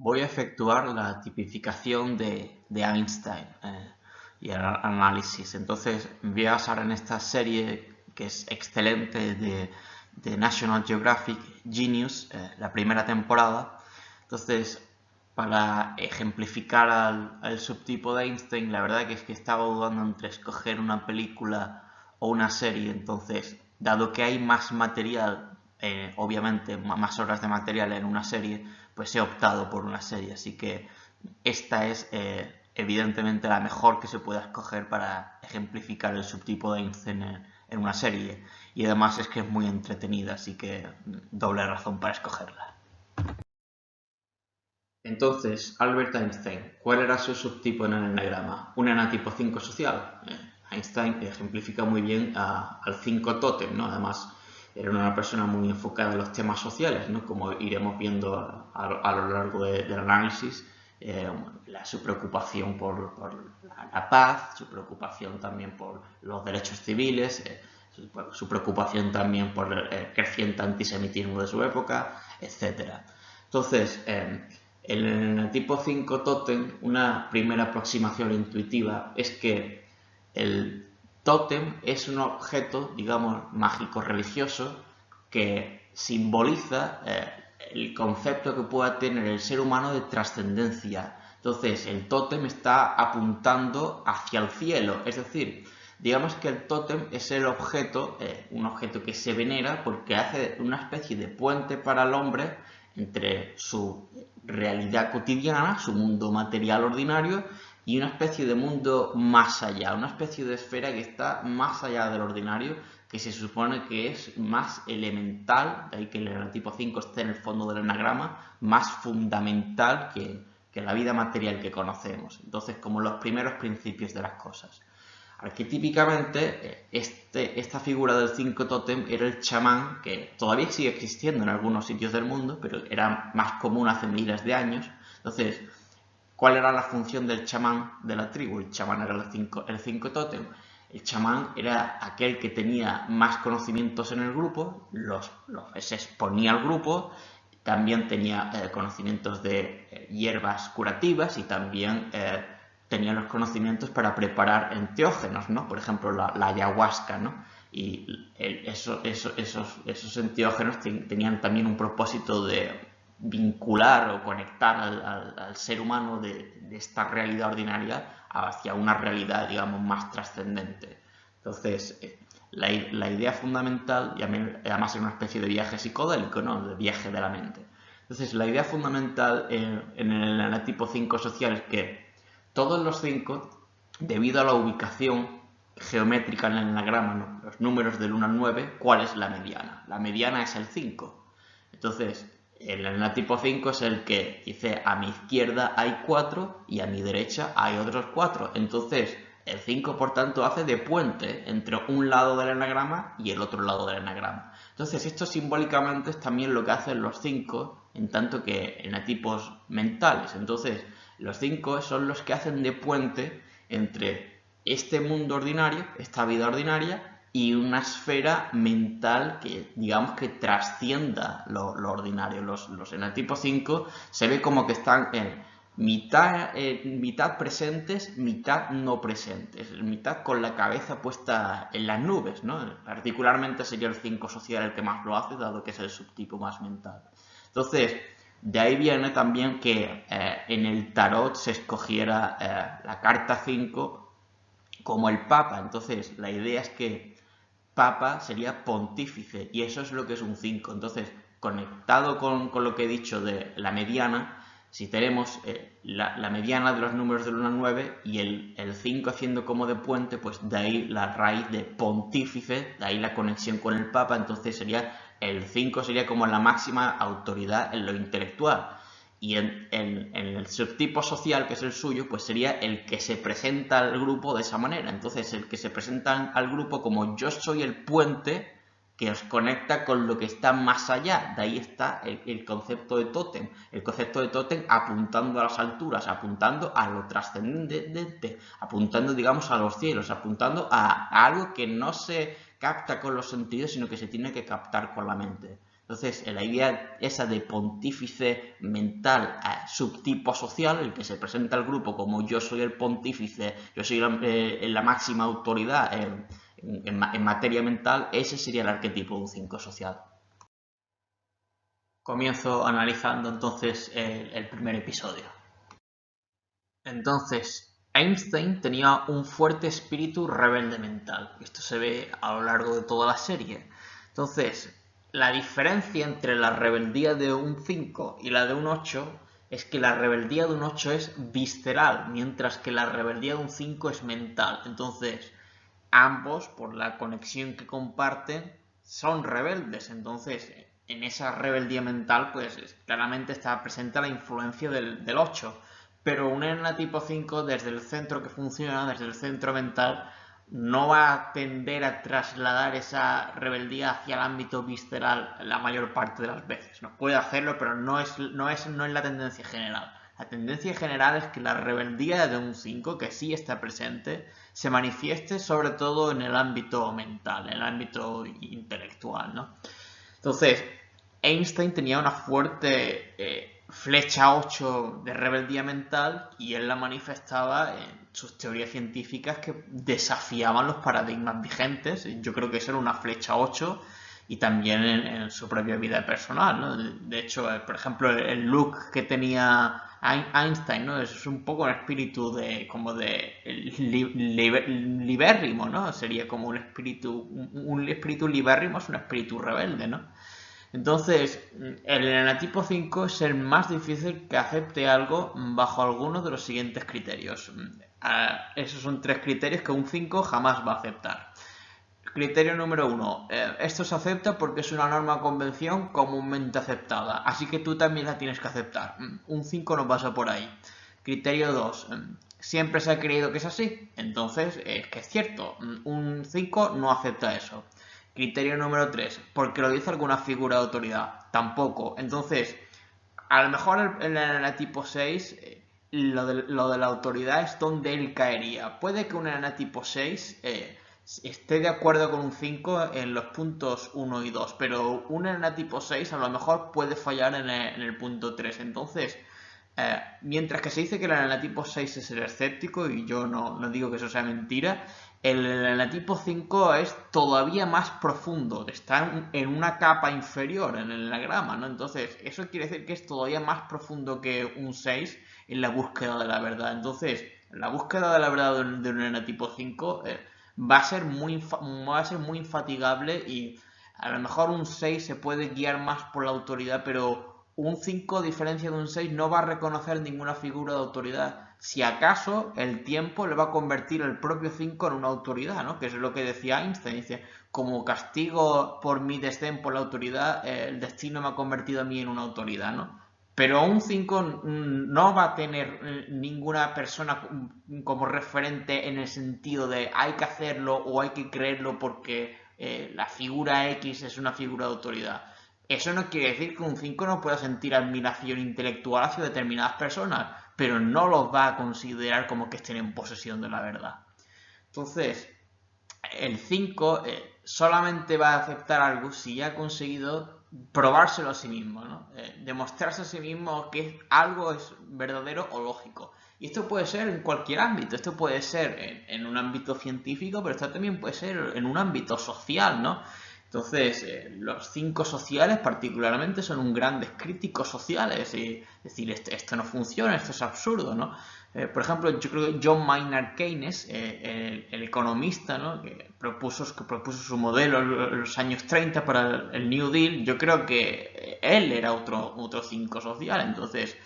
Voy a efectuar la tipificación de Einstein y el análisis. Entonces voy a basar en esta serie que es excelente de National Geographic, Genius, la primera temporada. Entonces, para ejemplificar al subtipo de Einstein, la verdad que es que estaba dudando entre escoger una película o una serie. Entonces, dado que hay más material, obviamente más horas de material en una serie, pues he optado por una serie. Así que esta es evidentemente la mejor que se pueda escoger para ejemplificar el subtipo de Einstein en una serie. Y además es que es muy entretenida, así que doble razón para escogerla. Entonces, Albert Einstein, ¿cuál era su subtipo en el enagrama? Un enatipo 5 social. Einstein ejemplifica muy bien al 5 tótem, ¿no? Además, era una persona muy enfocada en los temas sociales, ¿no? Como iremos viendo a lo largo del análisis, su preocupación por la paz, su preocupación también por los derechos civiles, su preocupación también por el creciente antisemitismo de su época, etc. Entonces, en el tipo 5 tótem, una primera aproximación intuitiva es que el tótem es un objeto, digamos, mágico religioso que simboliza el concepto que pueda tener el ser humano de trascendencia. Entonces, el tótem está apuntando hacia el cielo, es decir, digamos que el tótem es el objeto, un objeto que se venera porque hace una especie de puente para el hombre entre su realidad cotidiana, su mundo material ordinario, y una especie de mundo más allá, una especie de esfera que está más allá del ordinario, que se supone que es más elemental, de ahí que el enatipo 5 esté en el fondo del enagrama, más fundamental que la vida material que conocemos. Entonces, como los primeros principios de las cosas. Arquetípicamente, esta figura del 5 tótem era el chamán, que todavía sigue existiendo en algunos sitios del mundo, pero era más común hace miles de años. Entonces, ¿cuál era la función del chamán de la tribu? El chamán era el 5 tótem. El chamán era aquel que tenía más conocimientos en el grupo, se exponía al grupo, también tenía conocimientos de hierbas curativas y también tenía los conocimientos para preparar enteógenos, ¿no? Por ejemplo, la ayahuasca, ¿no? Y esos enteógenos tenían también un propósito de vincular o conectar al ser humano de esta realidad ordinaria hacia una realidad, digamos, más trascendente. Entonces, la idea fundamental, y además es una especie de viaje psicodélico, ¿no? De viaje de la mente. Entonces, la idea fundamental en el enatipo 5 social es que todos los 5, debido a la ubicación geométrica en el enagrama, ¿no? Los números del 1 al 9, ¿cuál es la mediana? La mediana es el 5. Entonces, el enatipo 5 es el que dice a mi izquierda hay 4 y a mi derecha hay otros 4. Entonces, el 5, por tanto, hace de puente entre un lado del enagrama y el otro lado del enagrama. Entonces, esto simbólicamente es también lo que hacen los 5 en tanto que enatipos mentales. Entonces, los 5 son los que hacen de puente entre este mundo ordinario, esta vida ordinaria, y una esfera mental que, digamos, que trascienda lo ordinario. Los enatipos 5 se ve como que están en mitad presentes, mitad no presentes, mitad con la cabeza puesta en las nubes, ¿no? Particularmente sería el 5 social el que más lo hace, dado que es el subtipo más mental. Entonces, de ahí viene también que en el tarot se escogiera la carta 5 como el Papa. Entonces, la idea es que Papa sería pontífice y eso es lo que es un 5. Entonces, conectado con lo que he dicho de la mediana, si tenemos la mediana de los números del 1 al 9 y el 5 haciendo como de puente, pues de ahí la raíz de pontífice, de ahí la conexión con el Papa, entonces el 5 sería como la máxima autoridad en lo intelectual. Y en el subtipo social, que es el suyo, pues sería el que se presenta al grupo de esa manera. Entonces, el que se presenta al grupo como yo soy el puente que os conecta con lo que está más allá. De ahí está el concepto de tótem. El concepto de tótem apuntando a las alturas, apuntando a lo trascendente, apuntando, digamos, a los cielos, apuntando a algo que no se capta con los sentidos, sino que se tiene que captar con la mente. Entonces, la idea esa de pontífice mental subtipo social, el que se presenta al grupo como yo soy el pontífice, yo soy la máxima autoridad en materia mental, ese sería el arquetipo de un 5 social. Comienzo analizando entonces el primer episodio. Entonces, Einstein tenía un fuerte espíritu rebelde mental. Esto se ve a lo largo de toda la serie. Entonces, la diferencia entre la rebeldía de un 5 y la de un 8 es que la rebeldía de un 8 es visceral, mientras que la rebeldía de un 5 es mental. Entonces, ambos, por la conexión que comparten, son rebeldes. Entonces, en esa rebeldía mental, pues claramente está presente la influencia del 8. Pero un tipo 5 desde el centro que funciona, desde el centro mental, no va a tender a trasladar esa rebeldía hacia el ámbito visceral la mayor parte de las veces. No puede hacerlo, pero no es la tendencia general. La tendencia general es que la rebeldía de un 5, que sí está presente, se manifieste sobre todo en el ámbito mental, en el ámbito intelectual, ¿no? Entonces, Einstein tenía una fuerte flecha 8 de rebeldía mental y él la manifestaba en sus teorías científicas que desafiaban los paradigmas vigentes. Yo creo que eso era una flecha 8 y también en su propia vida personal, ¿no? De hecho, por ejemplo, el look que tenía Einstein, ¿no? Es un poco un espíritu libérrimo, ¿no? Sería como un espíritu libérrimo es un espíritu rebelde, ¿no? Entonces, el enanatipo 5 es el más difícil que acepte algo bajo algunos de los siguientes criterios. Esos son 3 criterios que un 5 jamás va a aceptar. Criterio número 1. Esto se acepta porque es una norma o convención comúnmente aceptada, así que tú también la tienes que aceptar. Un 5 no pasa por ahí. Criterio 2. Siempre se ha creído que es así, entonces es que es cierto. Un 5 no acepta eso. Criterio número 3. Porque lo dice alguna figura de autoridad. Tampoco. Entonces, a lo mejor en el tipo 6, lo de la autoridad es donde él caería. Puede que un enanatipo 6 esté de acuerdo con un 5 en los puntos 1 y 2, pero un enanatipo 6 a lo mejor puede fallar en el punto 3. Entonces, mientras que se dice que el enanatipo 6 es el escéptico, y yo no digo que eso sea mentira, el enanatipo 5 es todavía más profundo, está en una capa inferior en el enagrama, ¿no? Entonces, eso quiere decir que es todavía más profundo que un 6 en la búsqueda de la verdad. Entonces, la búsqueda de la verdad de un enanatipo 5 va a ser muy infatigable, y a lo mejor un 6 se puede guiar más por la autoridad, pero un 5, a diferencia de un 6, no va a reconocer ninguna figura de autoridad. Si acaso, el tiempo le va a convertir el propio 5 en una autoridad, ¿no? Que es lo que decía Einstein. Dice, como castigo por mi desdén por la autoridad, el destino me ha convertido a mí en una autoridad, ¿no? Pero un 5 no va a tener ninguna persona como referente en el sentido de hay que hacerlo o hay que creerlo porque la figura X es una figura de autoridad. Eso no quiere decir que un 5 no pueda sentir admiración intelectual hacia determinadas personas, pero no los va a considerar como que estén en posesión de la verdad. Entonces, el 5 solamente va a aceptar algo si ya ha conseguido probárselo a sí mismo, ¿no? Demostrarse a sí mismo que algo es verdadero o lógico. Y esto puede ser en cualquier ámbito. Esto puede ser en un ámbito científico, pero esto también puede ser en un ámbito social, ¿no? Entonces, los 5 sociales particularmente son un grandes críticos sociales y decir, esto no funciona, esto es absurdo, ¿no? Por ejemplo, yo creo que John Maynard Keynes, el economista, ¿no? que propuso su modelo en los años 30 para el New Deal, yo creo que él era otro 5 social. Entonces,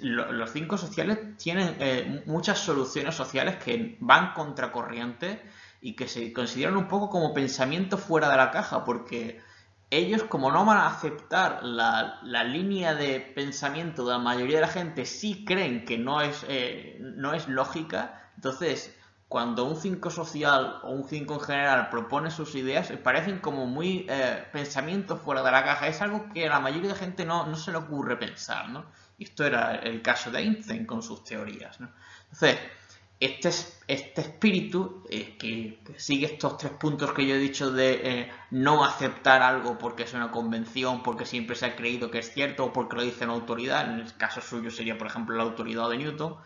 los 5 sociales tienen muchas soluciones sociales que van contracorriente y que se consideran un poco como pensamiento fuera de la caja, porque ellos, como no van a aceptar la línea de pensamiento de la mayoría de la gente, sí creen que no es lógica. Entonces, cuando un 5 social o un 5 en general propone sus ideas, parecen como muy pensamiento fuera de la caja. Es algo que a la mayoría de la gente no se le ocurre pensar, ¿no? Y esto era el caso de Einstein con sus teorías, ¿no? Entonces, este espíritu que sigue estos 3 puntos que yo he dicho de no aceptar algo porque es una convención, porque siempre se ha creído que es cierto o porque lo dice una autoridad, en el caso suyo sería por ejemplo la autoridad de Newton,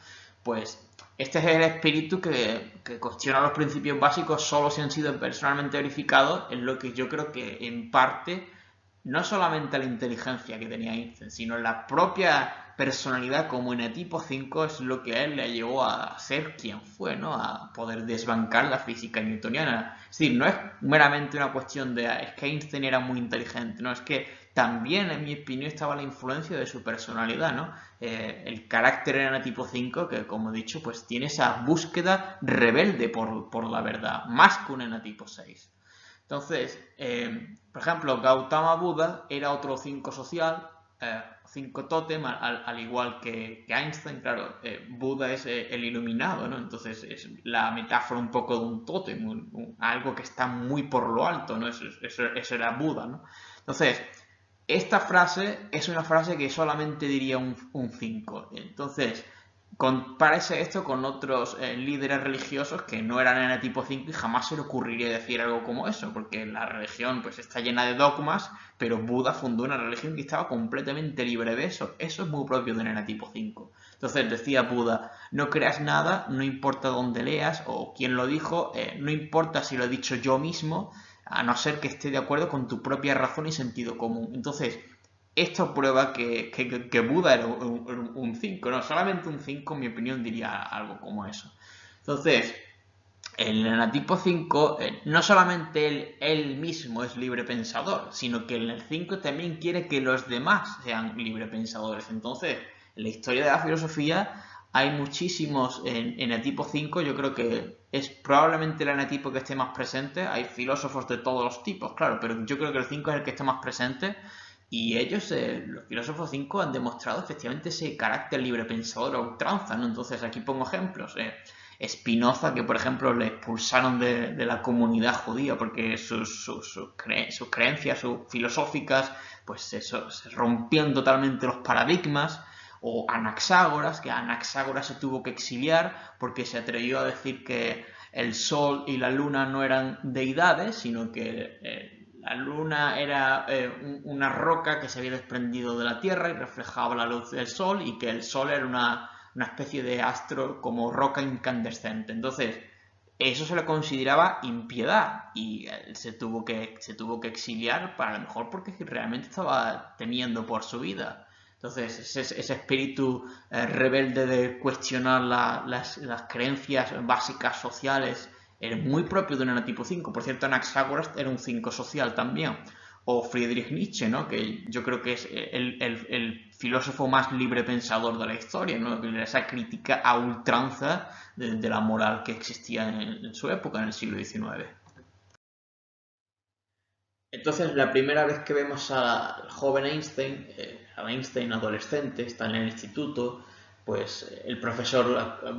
pues este es el espíritu que cuestiona los principios básicos solo si han sido personalmente verificados, en lo que yo creo que en parte no solamente la inteligencia que tenía Einstein, sino la propia personalidad como enetipo 5 es lo que a él le llevó a ser quien fue, ¿no? A poder desbancar la física newtoniana. Es decir, no es meramente una cuestión de es que Einstein era muy inteligente, no, es que también, en mi opinión, estaba la influencia de su personalidad, ¿no? El carácter enetipo 5, que como he dicho, pues tiene esa búsqueda rebelde por la verdad, más que un enetipo 6. Entonces, por ejemplo, Gautama Buda era otro 5 social, 5 tótem, al igual que Einstein, claro, Buda es el iluminado, ¿no? Entonces es la metáfora un poco de un tótem, algo que está muy por lo alto, ¿no? Eso era Buda, ¿no? Entonces, esta frase es una frase que solamente diría un 5. Entonces, compárese esto con otros líderes religiosos que no eran en el tipo 5 y jamás se le ocurriría decir algo como eso, porque la religión pues está llena de dogmas, pero Buda fundó una religión que estaba completamente libre de eso. Eso es muy propio del enetipo 5. Entonces decía Buda, no creas nada, no importa dónde leas o quién lo dijo, no importa si lo he dicho yo mismo, a no ser que esté de acuerdo con tu propia razón y sentido común. Entonces, esto prueba que Buda era un 5, ¿no? Solamente un 5, en mi opinión, diría algo como eso. Entonces, el enatipo 5, no solamente él mismo es libre pensador, sino que el 5 también quiere que los demás sean libre pensadores. Entonces, en la historia de la filosofía hay muchísimos enatipo 5, yo creo que es probablemente el enatipo que esté más presente. Hay filósofos de todos los tipos, claro, pero yo creo que el 5 es el que está más presente. Y ellos, los filósofos 5, han demostrado efectivamente ese carácter libre pensador a ultranza, ¿no? Entonces aquí pongo ejemplos. Spinoza, que por ejemplo le expulsaron de la comunidad judía porque sus creencias filosóficas pues eso, se rompían totalmente los paradigmas. O Anaxágoras, que Anaxágoras se tuvo que exiliar porque se atrevió a decir que el sol y la luna no eran deidades, sino que la luna era una roca que se había desprendido de la Tierra y reflejaba la luz del sol, y que el sol era una especie de astro como roca incandescente. Entonces, eso se le consideraba impiedad y se tuvo que exiliar, para lo mejor porque realmente estaba temiendo por su vida. Entonces, ese espíritu rebelde de cuestionar las creencias básicas sociales era muy propio de un enetipo 5. Por cierto, Anaxágoras era un 5 social también. O Friedrich Nietzsche, ¿no? Que yo creo que es el filósofo más libre pensador de la historia, ¿no? Esa crítica a ultranza de la moral que existía en su época, en el siglo XIX. Entonces, la primera vez que vemos al joven Einstein, a Einstein adolescente, está en el instituto, pues el profesor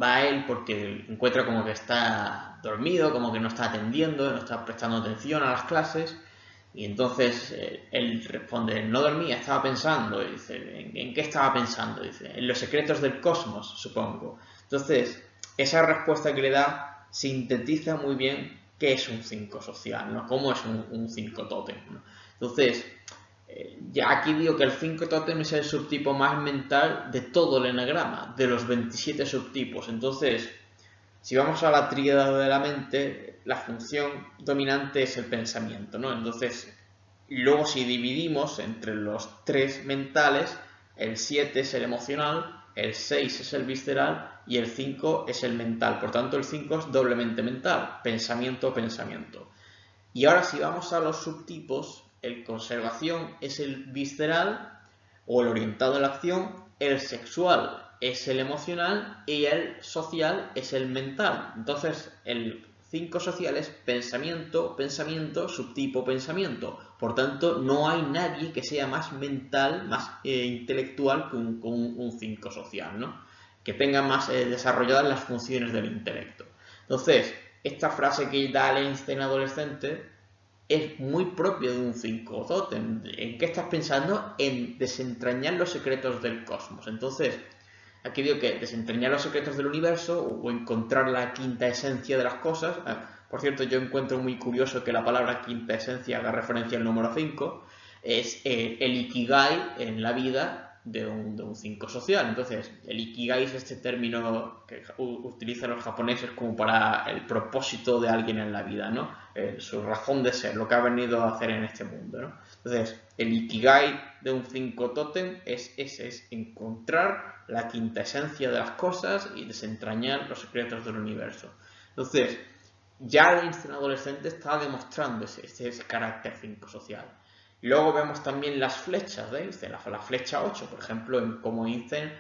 va a él porque encuentra como que está dormido, como que no está atendiendo, no está prestando atención a las clases, y entonces él responde, no dormía, estaba pensando. Y dice, ¿en qué estaba pensando? Dice, en los secretos del cosmos, supongo. Entonces, esa respuesta que le da sintetiza muy bien qué es un 5 social, ¿no? Cómo es un 5 tótem, ¿no? Entonces, ya aquí digo que el 5 tótem es el subtipo más mental de todo el enagrama, de los 27 subtipos. Entonces, si vamos a la tríada de la mente, la función dominante es el pensamiento, ¿no? Entonces, luego si dividimos entre los 3 mentales, el 7 es el emocional, el 6 es el visceral y el 5 es el mental. Por tanto, el 5 es doblemente mental, pensamiento, pensamiento. Y ahora si vamos a los subtipos, el conservación es el visceral o el orientado a la acción, el sexual es el emocional y el social es el mental. Entonces, el 5 social es pensamiento, pensamiento, subtipo, pensamiento. Por tanto, no hay nadie que sea más mental, más intelectual que un 5 social, ¿no? Que tenga más desarrolladas las funciones del intelecto. Entonces, esta frase que da Einstein adolescente es muy propio de un 5 tótem. ¿En qué estás pensando? En desentrañar los secretos del cosmos. Entonces, aquí digo que desentrañar los secretos del universo o encontrar la quinta esencia de las cosas. Por cierto, yo encuentro muy curioso que la palabra quinta esencia haga referencia al número 5. Es el ikigai en la vida de un 5 social. Entonces, el ikigai es este término que utilizan los japoneses como para el propósito de alguien en la vida, ¿no? Su razón de ser, lo que ha venido a hacer en este mundo, ¿no? Entonces, el ikigai de un 5 tótem es encontrar la quinta esencia de las cosas y desentrañar los secretos del universo. Entonces, ya el Einstein adolescente está demostrando ese carácter 5 social. Luego vemos también las flechas de Einstein, la flecha 8, por ejemplo, en cómo Einstein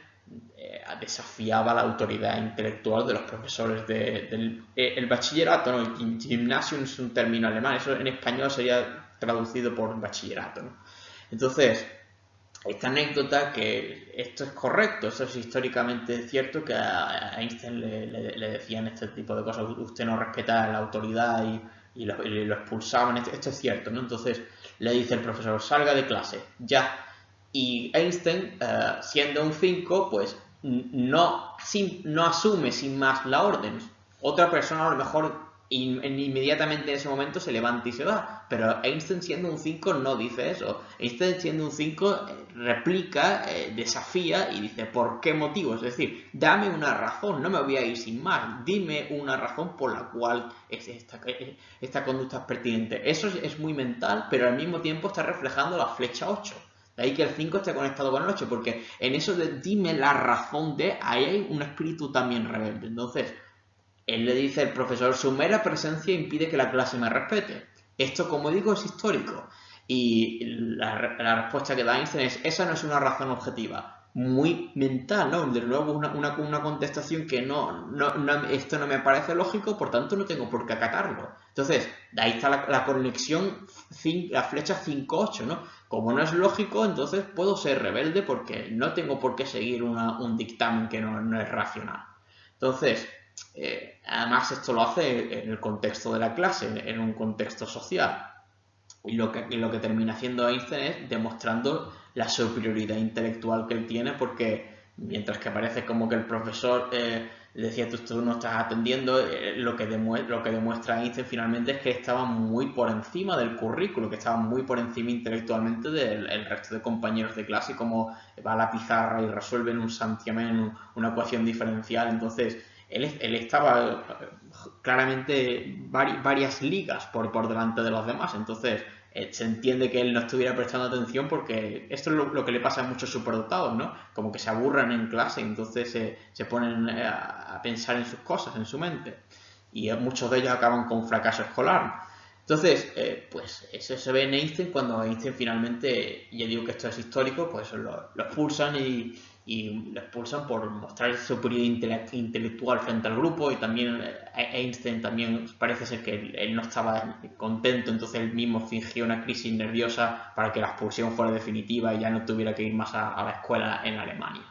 desafiaba la autoridad intelectual de los profesores del bachillerato, ¿no? Gymnasium es un término alemán, eso en español sería traducido por bachillerato, ¿no? Entonces, esta anécdota, que esto es correcto, eso es históricamente cierto, que a Einstein le decían este tipo de cosas, usted no respeta la autoridad y lo expulsaban, esto es cierto, ¿no? Entonces le dice el profesor, salga de clase, ya. Y Einstein, siendo un 5, pues no asume sin más la orden. Otra persona a lo mejor inmediatamente en ese momento se levanta y se va, pero Einstein siendo un 5 no dice eso. Einstein siendo un 5 replica, desafía y dice ¿por qué motivo? Es decir, dame una razón, no me voy a ir sin más, dime una razón por la cual esta conducta es pertinente. Eso es muy mental, pero al mismo tiempo está reflejando la flecha 8. De ahí que el 5 esté conectado con el 8, porque en eso de dime la razón de, ahí hay un espíritu también rebelde. Entonces, él le dice al profesor, su mera presencia impide que la clase me respete. Esto, como digo, es histórico. Y la respuesta que da Einstein es, esa no es una razón objetiva. Muy mental, ¿no? De nuevo una contestación que esto no me parece lógico, por tanto no tengo por qué acatarlo. Entonces, de ahí está la conexión, la flecha 5-8, ¿no? Como no es lógico, entonces puedo ser rebelde porque no tengo por qué seguir un dictamen que no es racional. Entonces, además esto lo hace en el contexto de la clase, en un contexto social. Y lo que termina haciendo Einstein es demostrando la superioridad intelectual que él tiene, porque mientras que parece como que el profesor le decía tú no estás atendiendo, lo que demuestra Einstein finalmente es que estaba muy por encima del currículo, que estaba muy por encima intelectualmente del resto de compañeros de clase, como va a la pizarra y resuelve en un santiamén una ecuación diferencial. Entonces él estaba claramente varias ligas por delante de los demás. Entonces se entiende que él no estuviera prestando atención, porque esto es lo que le pasa a muchos superdotados, ¿no? Como que se aburran en clase, entonces se ponen a pensar en sus cosas, en su mente, y muchos de ellos acaban con fracaso escolar. Entonces, pues eso se ve en Einstein cuando Einstein finalmente, ya digo que esto es histórico, pues lo expulsan y lo expulsan por mostrar superioridad intelectual frente al grupo. Y también Einstein también parece ser que él no estaba contento, entonces él mismo fingió una crisis nerviosa para que la expulsión fuera definitiva y ya no tuviera que ir más a la escuela en Alemania,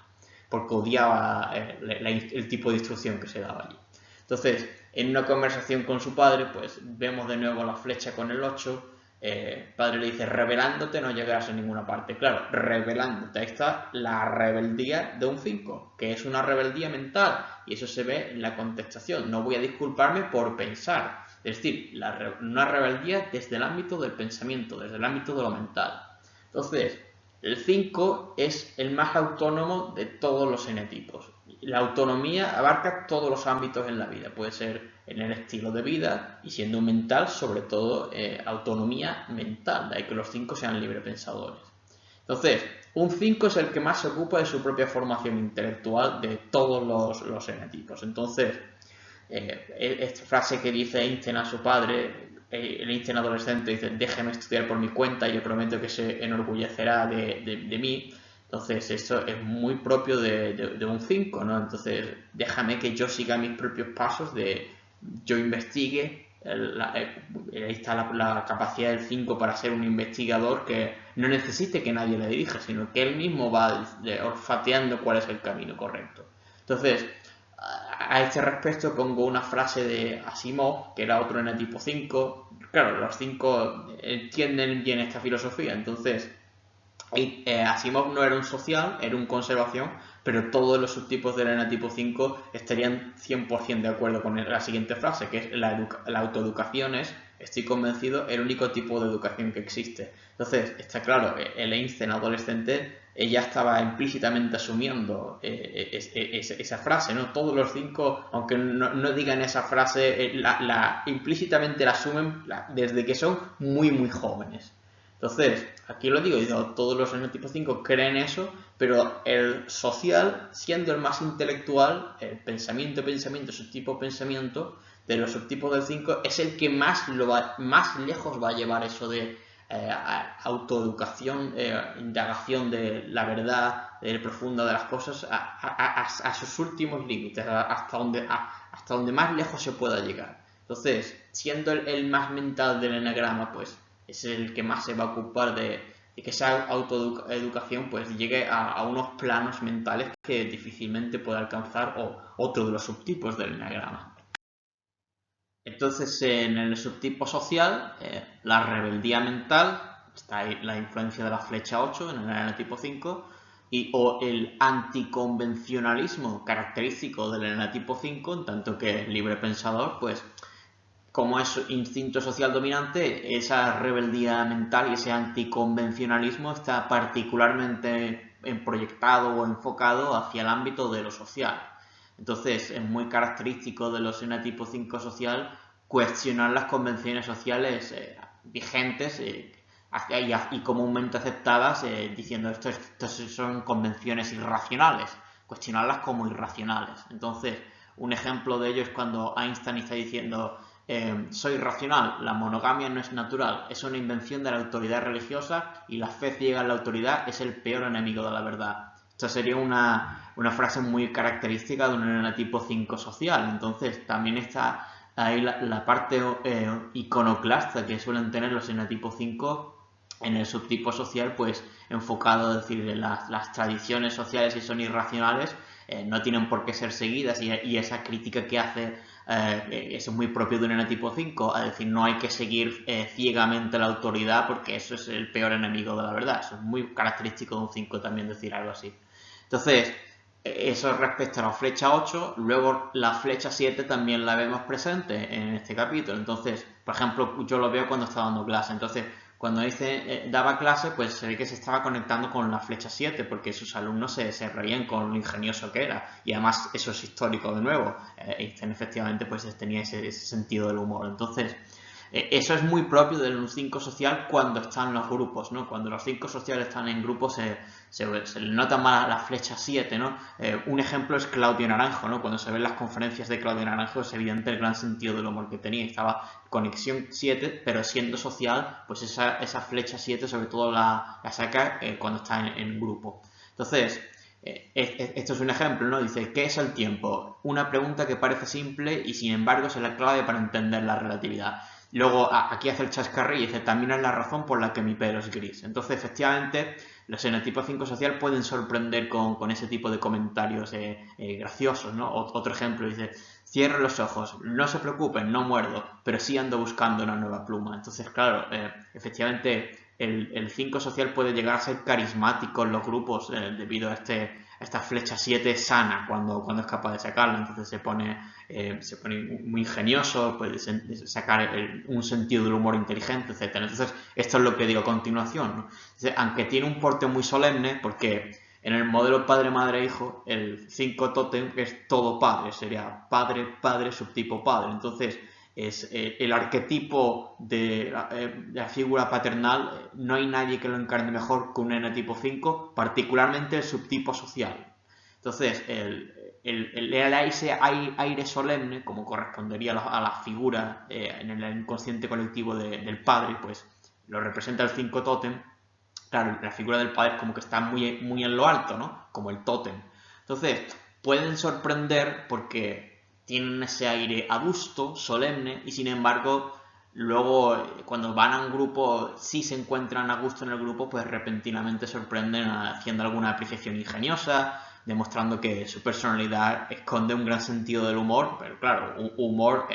porque odiaba el tipo de instrucción que se daba allí. Entonces, en una conversación con su padre, pues vemos de nuevo la flecha con el 8. El padre le dice, rebelándote no llegarás a ninguna parte. Claro, rebelándote, ahí está la rebeldía de un 5, que es una rebeldía mental, y eso se ve en la contestación. No voy a disculparme por pensar. Es decir, una rebeldía desde el ámbito del pensamiento, desde el ámbito de lo mental. Entonces, el 5 es el más autónomo de todos los enetipos. La autonomía abarca todos los ámbitos en la vida. Puede ser en el estilo de vida, y siendo mental, sobre todo autonomía mental. De ahí que los 5 sean librepensadores. Entonces, un 5 es el que más se ocupa de su propia formación intelectual de todos los enetipos. Entonces, esta frase que dice Einstein a su padre, el Einstein adolescente, dice, déjeme estudiar por mi cuenta y yo prometo que se enorgullecerá de mí. Entonces eso es muy propio de un 5, ¿no? Entonces déjame que yo siga mis propios pasos, yo investigue. Ahí está la capacidad del 5 para ser un investigador que no necesite que nadie le dirija, sino que él mismo va olfateando cuál es el camino correcto. Entonces, a este respecto pongo una frase de Asimov, que era otro enetipo 5. Claro, los 5 entienden bien esta filosofía. Entonces, Asimov no era un social, era un conservación, pero todos los subtipos del enatipo 5 estarían 100% de acuerdo con la siguiente frase, que es la autoeducación es, estoy convencido, el único tipo de educación que existe. Entonces, está claro, el Einstein adolescente ella estaba implícitamente asumiendo esa frase, ¿no? Todos los 5, aunque no digan esa frase, implícitamente la asumen desde que son muy, muy jóvenes. Entonces, aquí lo digo, todos los enotipos 5 creen eso, pero el social, siendo el más intelectual, el pensamiento, subtipo pensamiento, de los subtipos del 5, es el que más lejos va a llevar eso de autoeducación, indagación de la verdad, de profunda de las cosas, a sus últimos límites, hasta donde más lejos se pueda llegar. Entonces, siendo el más mental del enagrama, pues es el que más se va a ocupar de que esa autoeducación pues llegue a unos planos mentales que difícilmente puede alcanzar otro de los subtipos del enagrama. Entonces, en el subtipo social, la rebeldía mental, está ahí la influencia de la flecha 8 en el enatipo 5, o el anticonvencionalismo característico del enatipo 5, en tanto que libre pensador, pues como es instinto social dominante, esa rebeldía mental y ese anticonvencionalismo está particularmente proyectado o enfocado hacia el ámbito de lo social. Entonces, es muy característico de los enatipo 5 social cuestionar las convenciones sociales vigentes y comúnmente aceptadas, diciendo estos son convenciones irracionales, cuestionarlas como irracionales. Entonces, un ejemplo de ello es cuando Einstein está diciendo soy racional, la monogamia no es natural, es una invención de la autoridad religiosa y la fe ciega en la autoridad es el peor enemigo de la verdad. Esta sería una frase muy característica de un enatipo 5 social. Entonces también está ahí la parte iconoclasta que suelen tener los enatipos 5 en el subtipo social, pues enfocado, es decir, las tradiciones sociales, si son irracionales, no tienen por qué ser seguidas, y esa crítica que hace eso es muy propio de un enatipo 5, es decir, no hay que seguir ciegamente la autoridad porque eso es el peor enemigo de la verdad. Eso es muy característico de un 5 también, decir algo así. Entonces, eso respecto a la flecha 8, luego la flecha 7 también la vemos presente en este capítulo. Entonces, por ejemplo, yo lo veo cuando está dando clase. Entonces, cuando daba clase, pues se ve que se estaba conectando con la flecha 7, porque sus alumnos se reían con lo ingenioso que era. Y además eso es histórico de nuevo. Einstein efectivamente pues tenía ese sentido del humor. Entonces, eso es muy propio del 5 social cuando están los grupos, ¿no? Cuando los 5 sociales están en grupos se le nota más la flecha 7, ¿no? Un ejemplo es Claudio Naranjo, ¿no? Cuando se ven las conferencias de Claudio Naranjo es evidente el gran sentido del humor que tenía. Estaba conexión 7, pero siendo social, pues esa flecha 7 sobre todo la saca cuando está en grupo. Entonces, esto es un ejemplo, ¿no? Dice, ¿qué es el tiempo? Una pregunta que parece simple y sin embargo es la clave para entender la relatividad. Luego aquí hace el chascarrillo y dice, también es la razón por la que mi pelo es gris. Entonces, efectivamente, los enotipos 5 social pueden sorprender con ese tipo de comentarios graciosos, ¿no? Otro ejemplo dice, cierro los ojos, no se preocupen, no muerdo, pero sí ando buscando una nueva pluma. Entonces, claro, efectivamente, el 5 social puede llegar a ser carismático en los grupos debido a esta flecha 7 sana cuando es capaz de sacarla. Entonces se pone muy ingenioso, puede sacar un sentido del humor inteligente, etc. Entonces esto es lo que digo a continuación, ¿no? Entonces, aunque tiene un porte muy solemne, porque en el modelo padre, madre, hijo, el 5 tótem es todo padre, sería padre, padre, subtipo padre. Entonces es el arquetipo de la figura paternal, no hay nadie que lo encarne mejor que un enatipo 5, particularmente el subtipo social. Entonces, ese aire solemne, como correspondería a la figura en el inconsciente colectivo del padre, pues lo representa el 5 tótem. Claro, la figura del padre es como que está muy, muy en lo alto, ¿no? Como el tótem. Entonces, pueden sorprender porque tienen ese aire adusto, solemne, y sin embargo, luego cuando van a un grupo, si se encuentran a gusto en el grupo, pues repentinamente sorprenden haciendo alguna apreciación ingeniosa, demostrando que su personalidad esconde un gran sentido del humor, pero claro, humor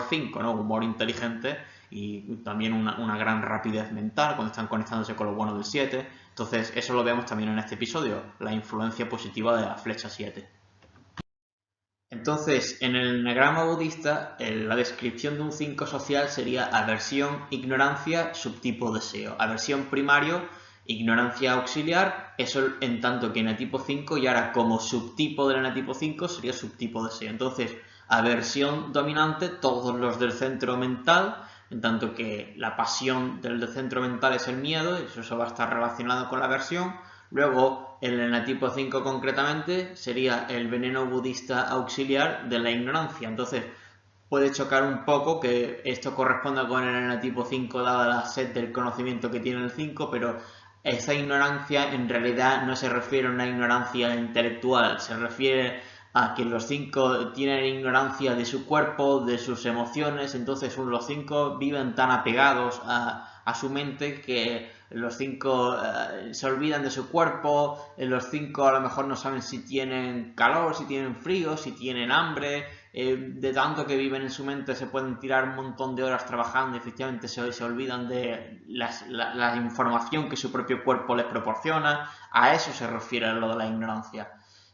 5, ¿no? Humor inteligente, y también una gran rapidez mental cuando están conectándose con lo bueno del 7. Entonces eso lo vemos también en este episodio, la influencia positiva de la flecha 7. Entonces, en el enagrama budista, la descripción de un 5 social sería aversión, ignorancia, subtipo deseo. Aversión primario, ignorancia auxiliar, eso en tanto que enatipo 5 y ahora como subtipo del enatipo 5 sería subtipo deseo. Entonces, aversión dominante, todos los del centro mental, en tanto que la pasión del centro mental es el miedo, eso va a estar relacionado con la aversión. Luego, el enatipo 5 concretamente sería el veneno budista auxiliar de la ignorancia. Entonces, puede chocar un poco que esto corresponda con el enatipo 5 dada la sed del conocimiento que tiene el 5, pero esa ignorancia en realidad no se refiere a una ignorancia intelectual, se refiere a que los 5 tienen ignorancia de su cuerpo, de sus emociones, entonces los 5 viven tan apegados a su mente que los 5 se olvidan de su cuerpo, los 5 a lo mejor no saben si tienen calor, si tienen frío, si tienen hambre, de tanto que viven en su mente se pueden tirar un montón de horas trabajando y efectivamente se olvidan de la información que su propio cuerpo les proporciona. A eso se refiere lo de la ignorancia.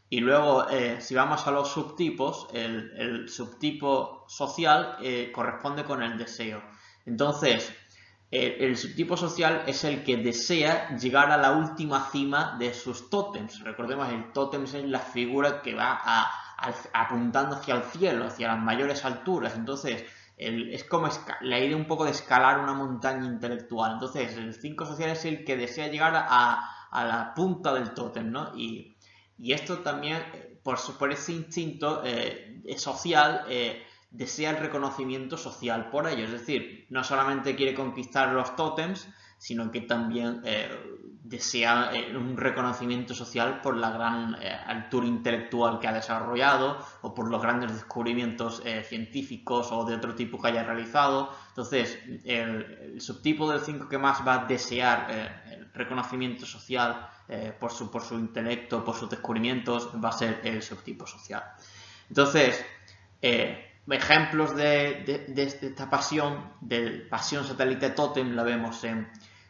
Y luego, si vamos a los subtipos, el subtipo social corresponde con el deseo. Entonces, el subtipo social es el que desea llegar a la última cima de sus tótems. Recordemos, el tótem es la figura que va apuntando hacia el cielo, hacia las mayores alturas. Entonces, es como la idea un poco de escalar una montaña intelectual. Entonces, el 5 social es el que desea llegar a la punta del tótem, ¿no? Y esto también, por ese instinto social, desea el reconocimiento social por ello. Es decir, no solamente quiere conquistar los tótems, sino que también desea un reconocimiento social por la gran altura intelectual que ha desarrollado o por los grandes descubrimientos científicos o de otro tipo que haya realizado. Entonces, el subtipo del 5 que más va a desear el reconocimiento social por su intelecto, por sus descubrimientos, va a ser el subtipo social. Entonces, ejemplos de esta pasión, de pasión satélite tótem, la vemos en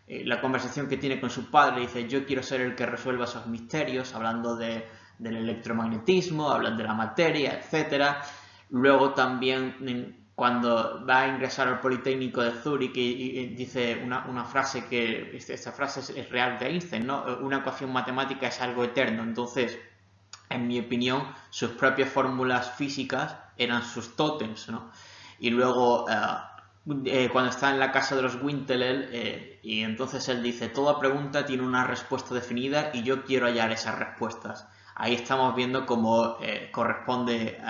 la conversación que tiene con su padre. Dice: yo quiero ser el que resuelva esos misterios, hablando del electromagnetismo, hablando de la materia, etc. Luego también cuando va a ingresar al Politécnico de Zúrich y dice una frase que, esta frase es real de Einstein, ¿no? Una ecuación matemática es algo eterno. Entonces, en mi opinión, sus propias fórmulas físicas eran sus tótems, ¿no? Y luego, cuando está en la casa de los Wintelel, y entonces él dice: toda pregunta tiene una respuesta definida y yo quiero hallar esas respuestas. Ahí estamos viendo cómo corresponde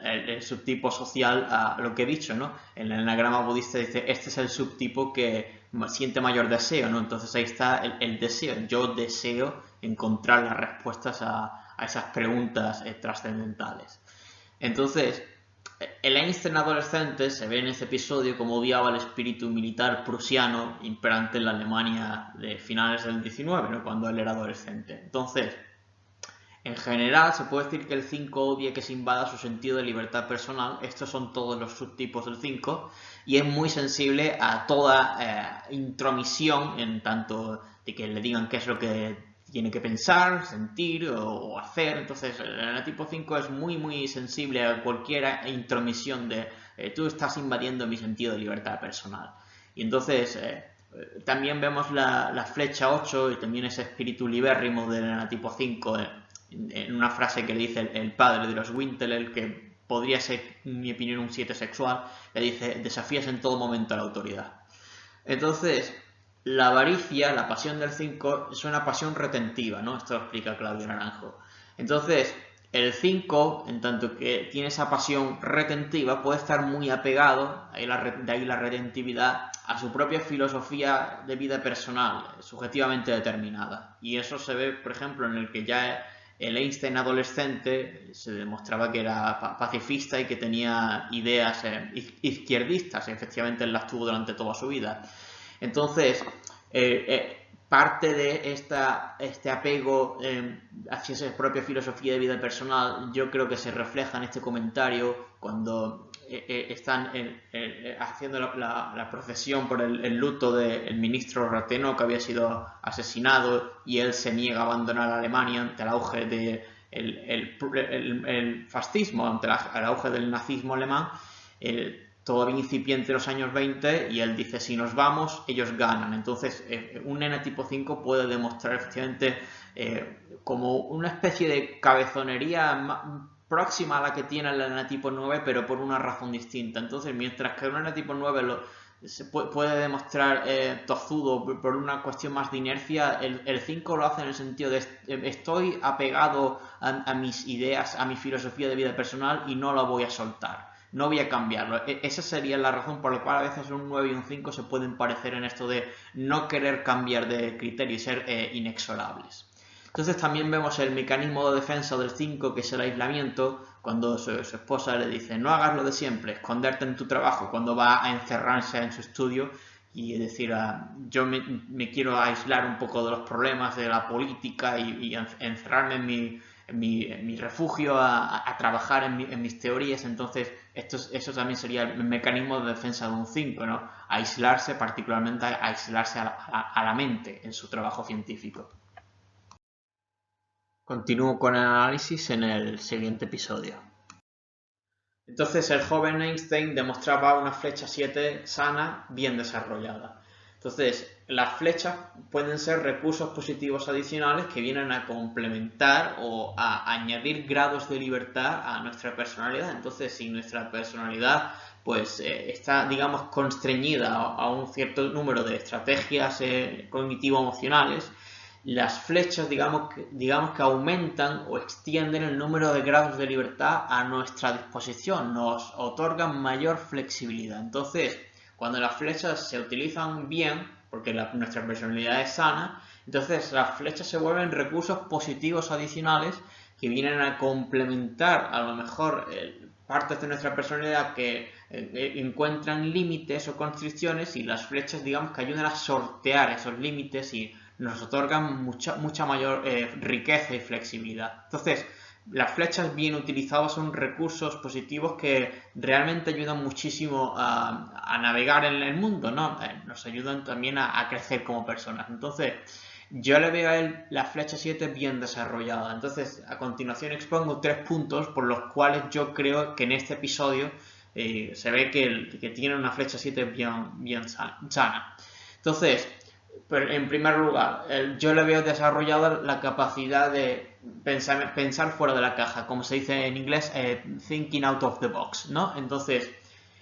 el subtipo social a lo que he dicho, ¿no? En el enagrama budista dice: este es el subtipo que siente mayor deseo, ¿no? Entonces ahí está el deseo. Yo deseo encontrar las respuestas a esas preguntas trascendentales. Entonces, el Einstein adolescente se ve en este episodio como odiaba el espíritu militar prusiano imperante en la Alemania de finales del 19, ¿no? Cuando él era adolescente. Entonces, en general, se puede decir que el 5 odia que se invada su sentido de libertad personal. Estos son todos los subtipos del 5 y es muy sensible a toda intromisión, en tanto de que le digan qué es lo que tiene que pensar, sentir o hacer. Entonces, el enatipo 5 es muy sensible a cualquier intromisión de tú estás invadiendo mi sentido de libertad personal. Y entonces, también vemos la flecha 8 y también ese espíritu libérrimo del enatipo 5 en una frase que le dice el padre de los Wintelel, que podría ser, en mi opinión, un 7 sexual. Le dice: desafías en todo momento a la autoridad. Entonces, la avaricia, la pasión del 5, es una pasión retentiva, ¿no? Esto lo explica Claudio Naranjo. Entonces, el 5, en tanto que tiene esa pasión retentiva, puede estar muy apegado, de ahí la retentividad, a su propia filosofía de vida personal, subjetivamente determinada. Y eso se ve, por ejemplo, en el que ya el Einstein adolescente se demostraba que era pacifista y que tenía ideas izquierdistas, y efectivamente él las tuvo durante toda su vida. Entonces, parte de este apego hacia esa propia filosofía de vida personal, yo creo que se refleja en este comentario cuando están haciendo la procesión por el luto del ministro Rateno, que había sido asesinado, y él se niega a abandonar Alemania ante el auge del fascismo, ante el auge del nazismo alemán. Todavía incipiente en los años 20, y él dice, si nos vamos, ellos ganan. Entonces, un nene tipo 5 puede demostrar efectivamente como una especie de cabezonería próxima a la que tiene el nene tipo 9, pero por una razón distinta. Entonces, mientras que un nene tipo 9 se puede demostrar tozudo por una cuestión más de inercia, el 5 lo hace en el sentido de estoy apegado a mis ideas, a mi filosofía de vida personal, y no lo voy a soltar. No voy a cambiarlo. Esa sería la razón por la cual a veces un 9 y un 5 se pueden parecer en esto de no querer cambiar de criterio y ser inexorables. Entonces también vemos el mecanismo de defensa del 5, que es el aislamiento, cuando su esposa le dice no hagas lo de siempre, esconderte en tu trabajo, cuando va a encerrarse en su estudio y decir yo me quiero aislar un poco de los problemas de la política y encerrarme en mi refugio a trabajar en mis teorías. Entonces eso también sería el mecanismo de defensa de un 5, ¿no? Aislarse, particularmente aislarse a la mente en su trabajo científico. Continúo con el análisis en el siguiente episodio. Entonces el joven Einstein demostraba una flecha 7 sana, bien desarrollada. Entonces, las flechas pueden ser recursos positivos adicionales que vienen a complementar o a añadir grados de libertad a nuestra personalidad. Entonces, si nuestra personalidad pues está, digamos, constreñida a un cierto número de estrategias cognitivo-emocionales, las flechas, digamos que aumentan o extienden el número de grados de libertad a nuestra disposición, nos otorgan mayor flexibilidad. Entonces, cuando las flechas se utilizan bien, porque nuestra personalidad es sana, entonces las flechas se vuelven recursos positivos adicionales que vienen a complementar a lo mejor partes de nuestra personalidad que encuentran límites o constricciones, y las flechas, digamos, que ayudan a sortear esos límites y nos otorgan mucha mayor riqueza y flexibilidad. Entonces, las flechas bien utilizadas son recursos positivos que realmente ayudan muchísimo a navegar en el mundo, ¿no? Nos ayudan también a crecer como personas. Entonces, yo le veo a él la flecha 7 bien desarrollada. Entonces, a continuación expongo 3 puntos por los cuales yo creo que en este episodio se ve que tiene una flecha 7 bien sana. Entonces, en primer lugar, yo le veo desarrollada la capacidad de pensar fuera de la caja, como se dice en inglés, thinking out of the box, ¿no? Entonces,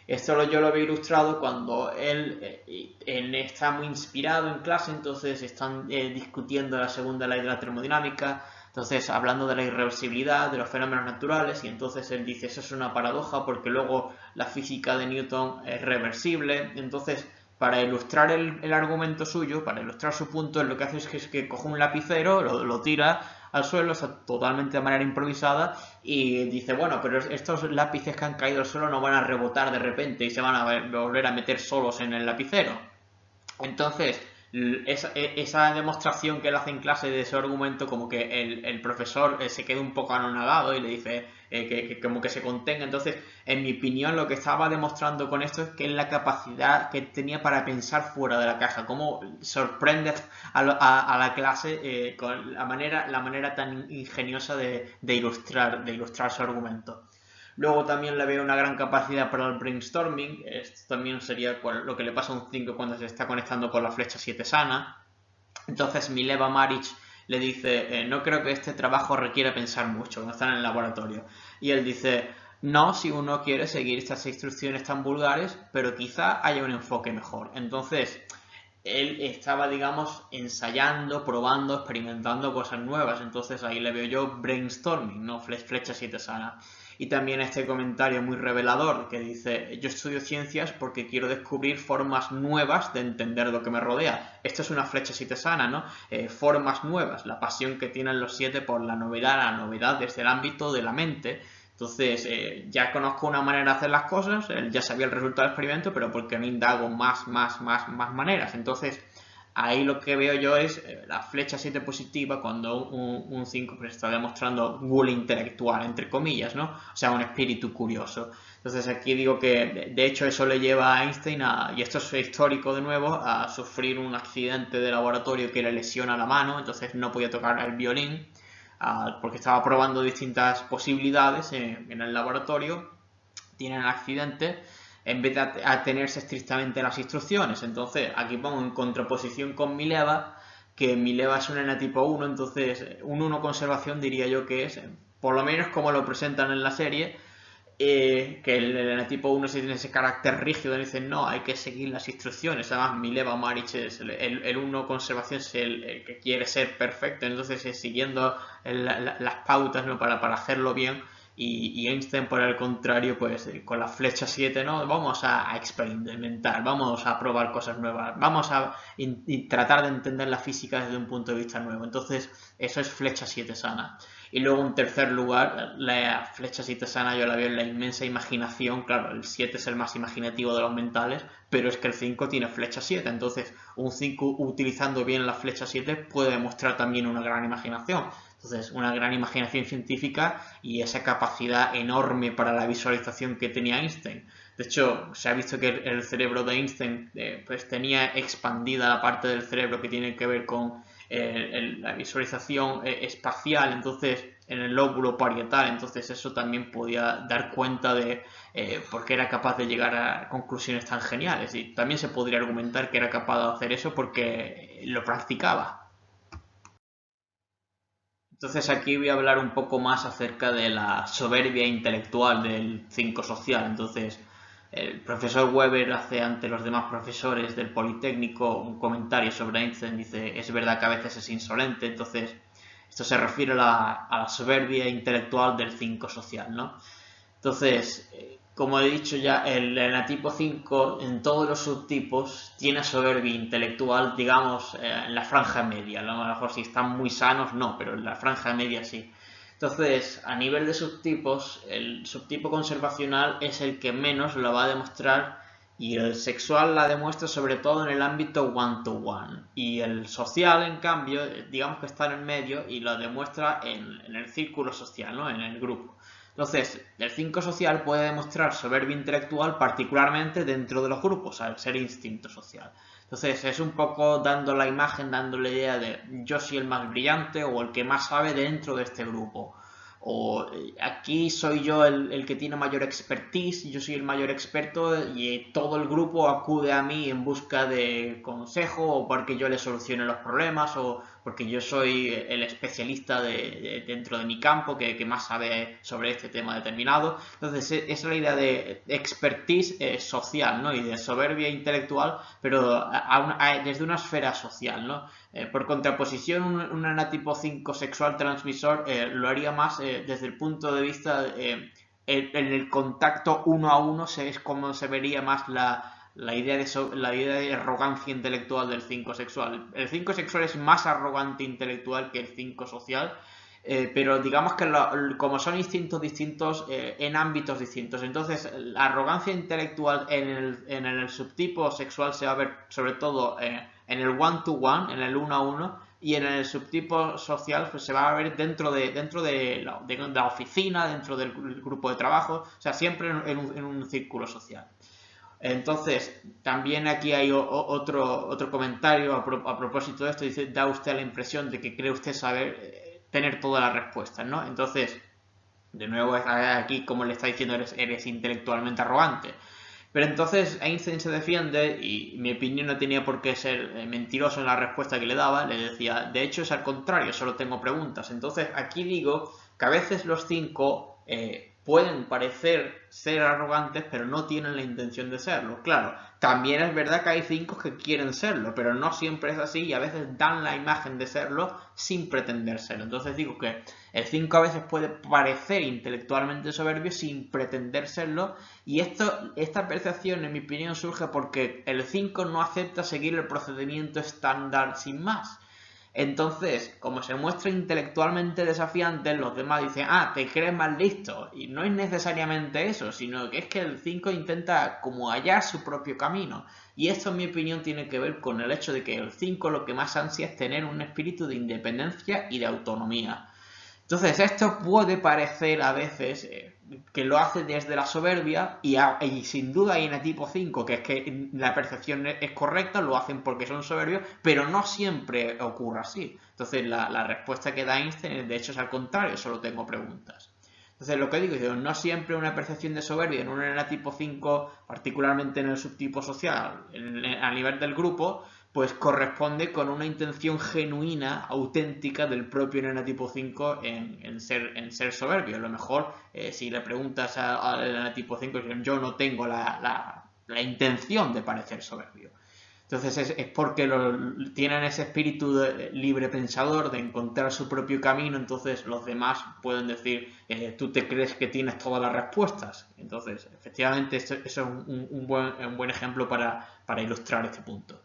esto yo lo veo ilustrado cuando él está muy inspirado en clase. Entonces están discutiendo la segunda ley de la termodinámica, entonces hablando de la irreversibilidad de los fenómenos naturales, y entonces él dice, eso es una paradoja porque luego la física de Newton es reversible. Entonces, para ilustrar el argumento suyo, para ilustrar su punto, lo que hace es que coge un lapicero, lo tira al suelo, o sea, totalmente de manera improvisada, y dice, bueno, pero estos lápices que han caído al suelo no van a rebotar de repente y se van a volver a meter solos en el lapicero. Entonces, esa demostración que él hace en clase de ese argumento, como que el profesor se queda un poco anonadado y le dice que como que se contenga. Entonces, en mi opinión, lo que estaba demostrando con esto es que es la capacidad que tenía para pensar fuera de la caja, cómo sorprende a la clase con la manera tan ingeniosa de ilustrar su argumento. Luego también le veo una gran capacidad para el brainstorming. Esto también sería lo que le pasa a un 5 cuando se está conectando con la flecha 7 sana. Entonces Mileva Maric le dice, no creo que este trabajo requiera pensar mucho cuando están en el laboratorio. Y él dice, no, si uno quiere seguir estas instrucciones tan vulgares, pero quizá haya un enfoque mejor. Entonces, él estaba, digamos, ensayando, probando, experimentando cosas nuevas. Entonces ahí le veo yo brainstorming, no flecha 7 sana. Y también este comentario muy revelador que dice, yo estudio ciencias porque quiero descubrir formas nuevas de entender lo que me rodea. Esto es una flecha 7 sana, ¿no? Formas nuevas, la pasión que tienen los 7 por la novedad desde el ámbito de la mente. Entonces, ya conozco una manera de hacer las cosas, él ya sabía el resultado del experimento, pero ¿por qué no indago más maneras? Entonces, ahí lo que veo yo es la flecha 7 positiva cuando un 5 pues, está demostrando gula intelectual, entre comillas, ¿no? O sea, un espíritu curioso. Entonces aquí digo que de hecho eso le lleva a Einstein, y esto es histórico de nuevo, a sufrir un accidente de laboratorio que le lesiona la mano, entonces no podía tocar el violín porque estaba probando distintas posibilidades en el laboratorio, tiene el accidente en vez de atenerse estrictamente a las instrucciones. Entonces aquí pongo en contraposición con Mileva, que Mileva es un enatipo 1, entonces un 1 conservación diría yo que es, por lo menos como lo presentan en la serie, que el enatipo 1 sí tiene ese carácter rígido y dicen no, hay que seguir las instrucciones. Además, Mileva Maric es el 1 conservación, es el que quiere ser perfecto, entonces es siguiendo las pautas, ¿no? para hacerlo bien. Y Einstein, por el contrario, pues con la flecha 7, ¿no? Vamos a experimentar, vamos a probar cosas nuevas, vamos a tratar de entender la física desde un punto de vista nuevo. Entonces, eso es flecha 7 sana. Y luego, en tercer lugar, la flecha 7 sana yo la veo en la inmensa imaginación. Claro, el 7 es el más imaginativo de los mentales, pero es que el 5 tiene flecha 7. Entonces, un 5 utilizando bien la flecha 7 puede demostrar también una gran imaginación. Entonces, una gran imaginación científica y esa capacidad enorme para la visualización que tenía Einstein. De hecho, se ha visto que el cerebro de Einstein pues tenía expandida la parte del cerebro que tiene que ver con la visualización espacial, entonces en el lóbulo parietal, entonces eso también podía dar cuenta de por qué era capaz de llegar a conclusiones tan geniales. Y también se podría argumentar que era capaz de hacer eso porque lo practicaba. Entonces aquí voy a hablar un poco más acerca de la soberbia intelectual del 5 social. Entonces, el profesor Weber hace ante los demás profesores del Politécnico un comentario sobre Einstein. Dice, es verdad que a veces es insolente. Entonces, esto se refiere a la soberbia intelectual del 5 social, ¿no? Entonces, como he dicho ya, el enatipo 5 en todos los subtipos tiene soberbia intelectual, digamos, en la franja media. A lo mejor si están muy sanos, no, pero en la franja media sí. Entonces, a nivel de subtipos, el subtipo conservacional es el que menos lo va a demostrar y el sexual la demuestra sobre todo en el ámbito one-to-one. Y el social, en cambio, digamos que está en el medio y lo demuestra en el círculo social, ¿no? En el grupo. Entonces, el 5 social puede demostrar soberbia intelectual particularmente dentro de los grupos, al ser instinto social. Entonces, es un poco dando la imagen, dando la idea de yo soy el más brillante o el que más sabe dentro de este grupo. O aquí soy yo el que tiene mayor expertise, yo soy el mayor experto y todo el grupo acude a mí en busca de consejo o porque yo le solucione los problemas o porque yo soy el especialista dentro de mi campo que más sabe sobre este tema determinado. Entonces, esa es la idea de expertise social, ¿no? Y de soberbia intelectual, pero desde una esfera social, ¿no? Por contraposición, un enatipo 5 sexual transmisor lo haría más desde el punto de vista en el contacto uno a uno, es como se vería más la idea de arrogancia intelectual del 5 sexual. El 5 sexual es más arrogante intelectual que el 5 social, pero digamos que como son instintos distintos en ámbitos distintos, entonces la arrogancia intelectual en el subtipo sexual se va a ver sobre todo en el one-to-one, en el uno a uno, y en el subtipo social pues, se va a ver dentro de la oficina, dentro del grupo de trabajo, o sea, siempre en un círculo social. Entonces, también aquí hay otro comentario a propósito de esto. Dice, da usted la impresión de que cree usted saber tener todas las respuestas, ¿no? Entonces, de nuevo, aquí como le está diciendo, eres intelectualmente arrogante. Pero entonces Einstein se defiende y mi opinión no tenía por qué ser mentiroso en la respuesta que le daba. Le decía, de hecho es al contrario, solo tengo preguntas. Entonces aquí digo que a veces los 5 pueden parecer ser arrogantes, pero no tienen la intención de serlo. Claro, también es verdad que hay 5 que quieren serlo, pero no siempre es así y a veces dan la imagen de serlo sin pretender serlo. Entonces digo que el 5 a veces puede parecer intelectualmente soberbio sin pretender serlo y esta percepción, en mi opinión, surge porque el 5 no acepta seguir el procedimiento estándar sin más. Entonces, como se muestra intelectualmente desafiante, los demás dicen, ah, te crees más listo. Y no es necesariamente eso, sino que es que el 5 intenta como hallar su propio camino. Y esto, en mi opinión, tiene que ver con el hecho de que el 5 lo que más ansia es tener un espíritu de independencia y de autonomía. Entonces, esto puede parecer a veces que lo hace desde la soberbia y sin duda hay en el tipo 5 que es que la percepción es correcta, lo hacen porque son soberbios, pero no siempre ocurre así. Entonces, la respuesta que da Einstein, de hecho, es al contrario, solo tengo preguntas. Entonces, lo que digo, no siempre una percepción de soberbia en un enatipo 5, particularmente en el subtipo social, a nivel del grupo, pues corresponde con una intención genuina, auténtica del propio enatipo 5 en ser soberbio. A lo mejor, si le preguntas al enatipo 5, yo no tengo la intención de parecer soberbio. Entonces es porque tienen ese espíritu libre pensador de encontrar su propio camino, entonces los demás pueden decir, tú te crees que tienes todas las respuestas. Entonces, efectivamente, eso es un buen ejemplo para ilustrar este punto.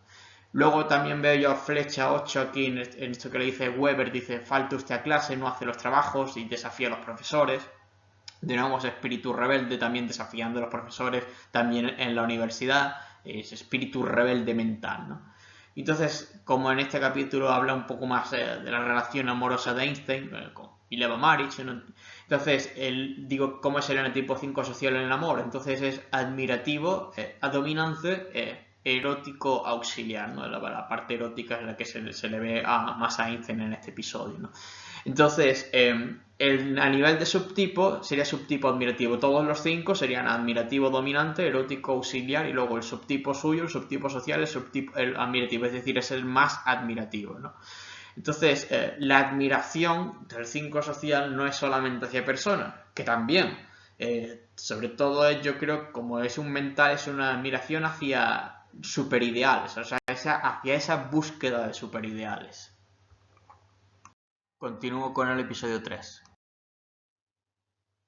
Luego también veo yo flecha 8 aquí en esto que le dice Weber, dice, falta usted a clase, no hace los trabajos y desafía a los profesores. De nuevo, ese espíritu rebelde también desafiando a los profesores, también en la universidad, ese espíritu rebelde mental, ¿no? Entonces, como en este capítulo habla un poco más de la relación amorosa de Einstein con Mileva Maric, ¿no? Entonces, digo, ¿cómo es el enatipo 5 social en el amor? Entonces es admirativo, dominante, erótico auxiliar, ¿no? La parte erótica es la que se le ve más a Einstein en este episodio, ¿no? Entonces, a nivel de subtipo, sería subtipo admirativo. Todos los 5 serían admirativo dominante, erótico auxiliar, y luego el subtipo suyo, el subtipo social, el admirativo, es decir, es el más admirativo, ¿no? Entonces, la admiración del 5 social no es solamente hacia personas, que también, sobre todo yo creo, como es un mental, es una admiración hacia superideales, o sea, hacia esa búsqueda de superideales. Continúo con el episodio 3.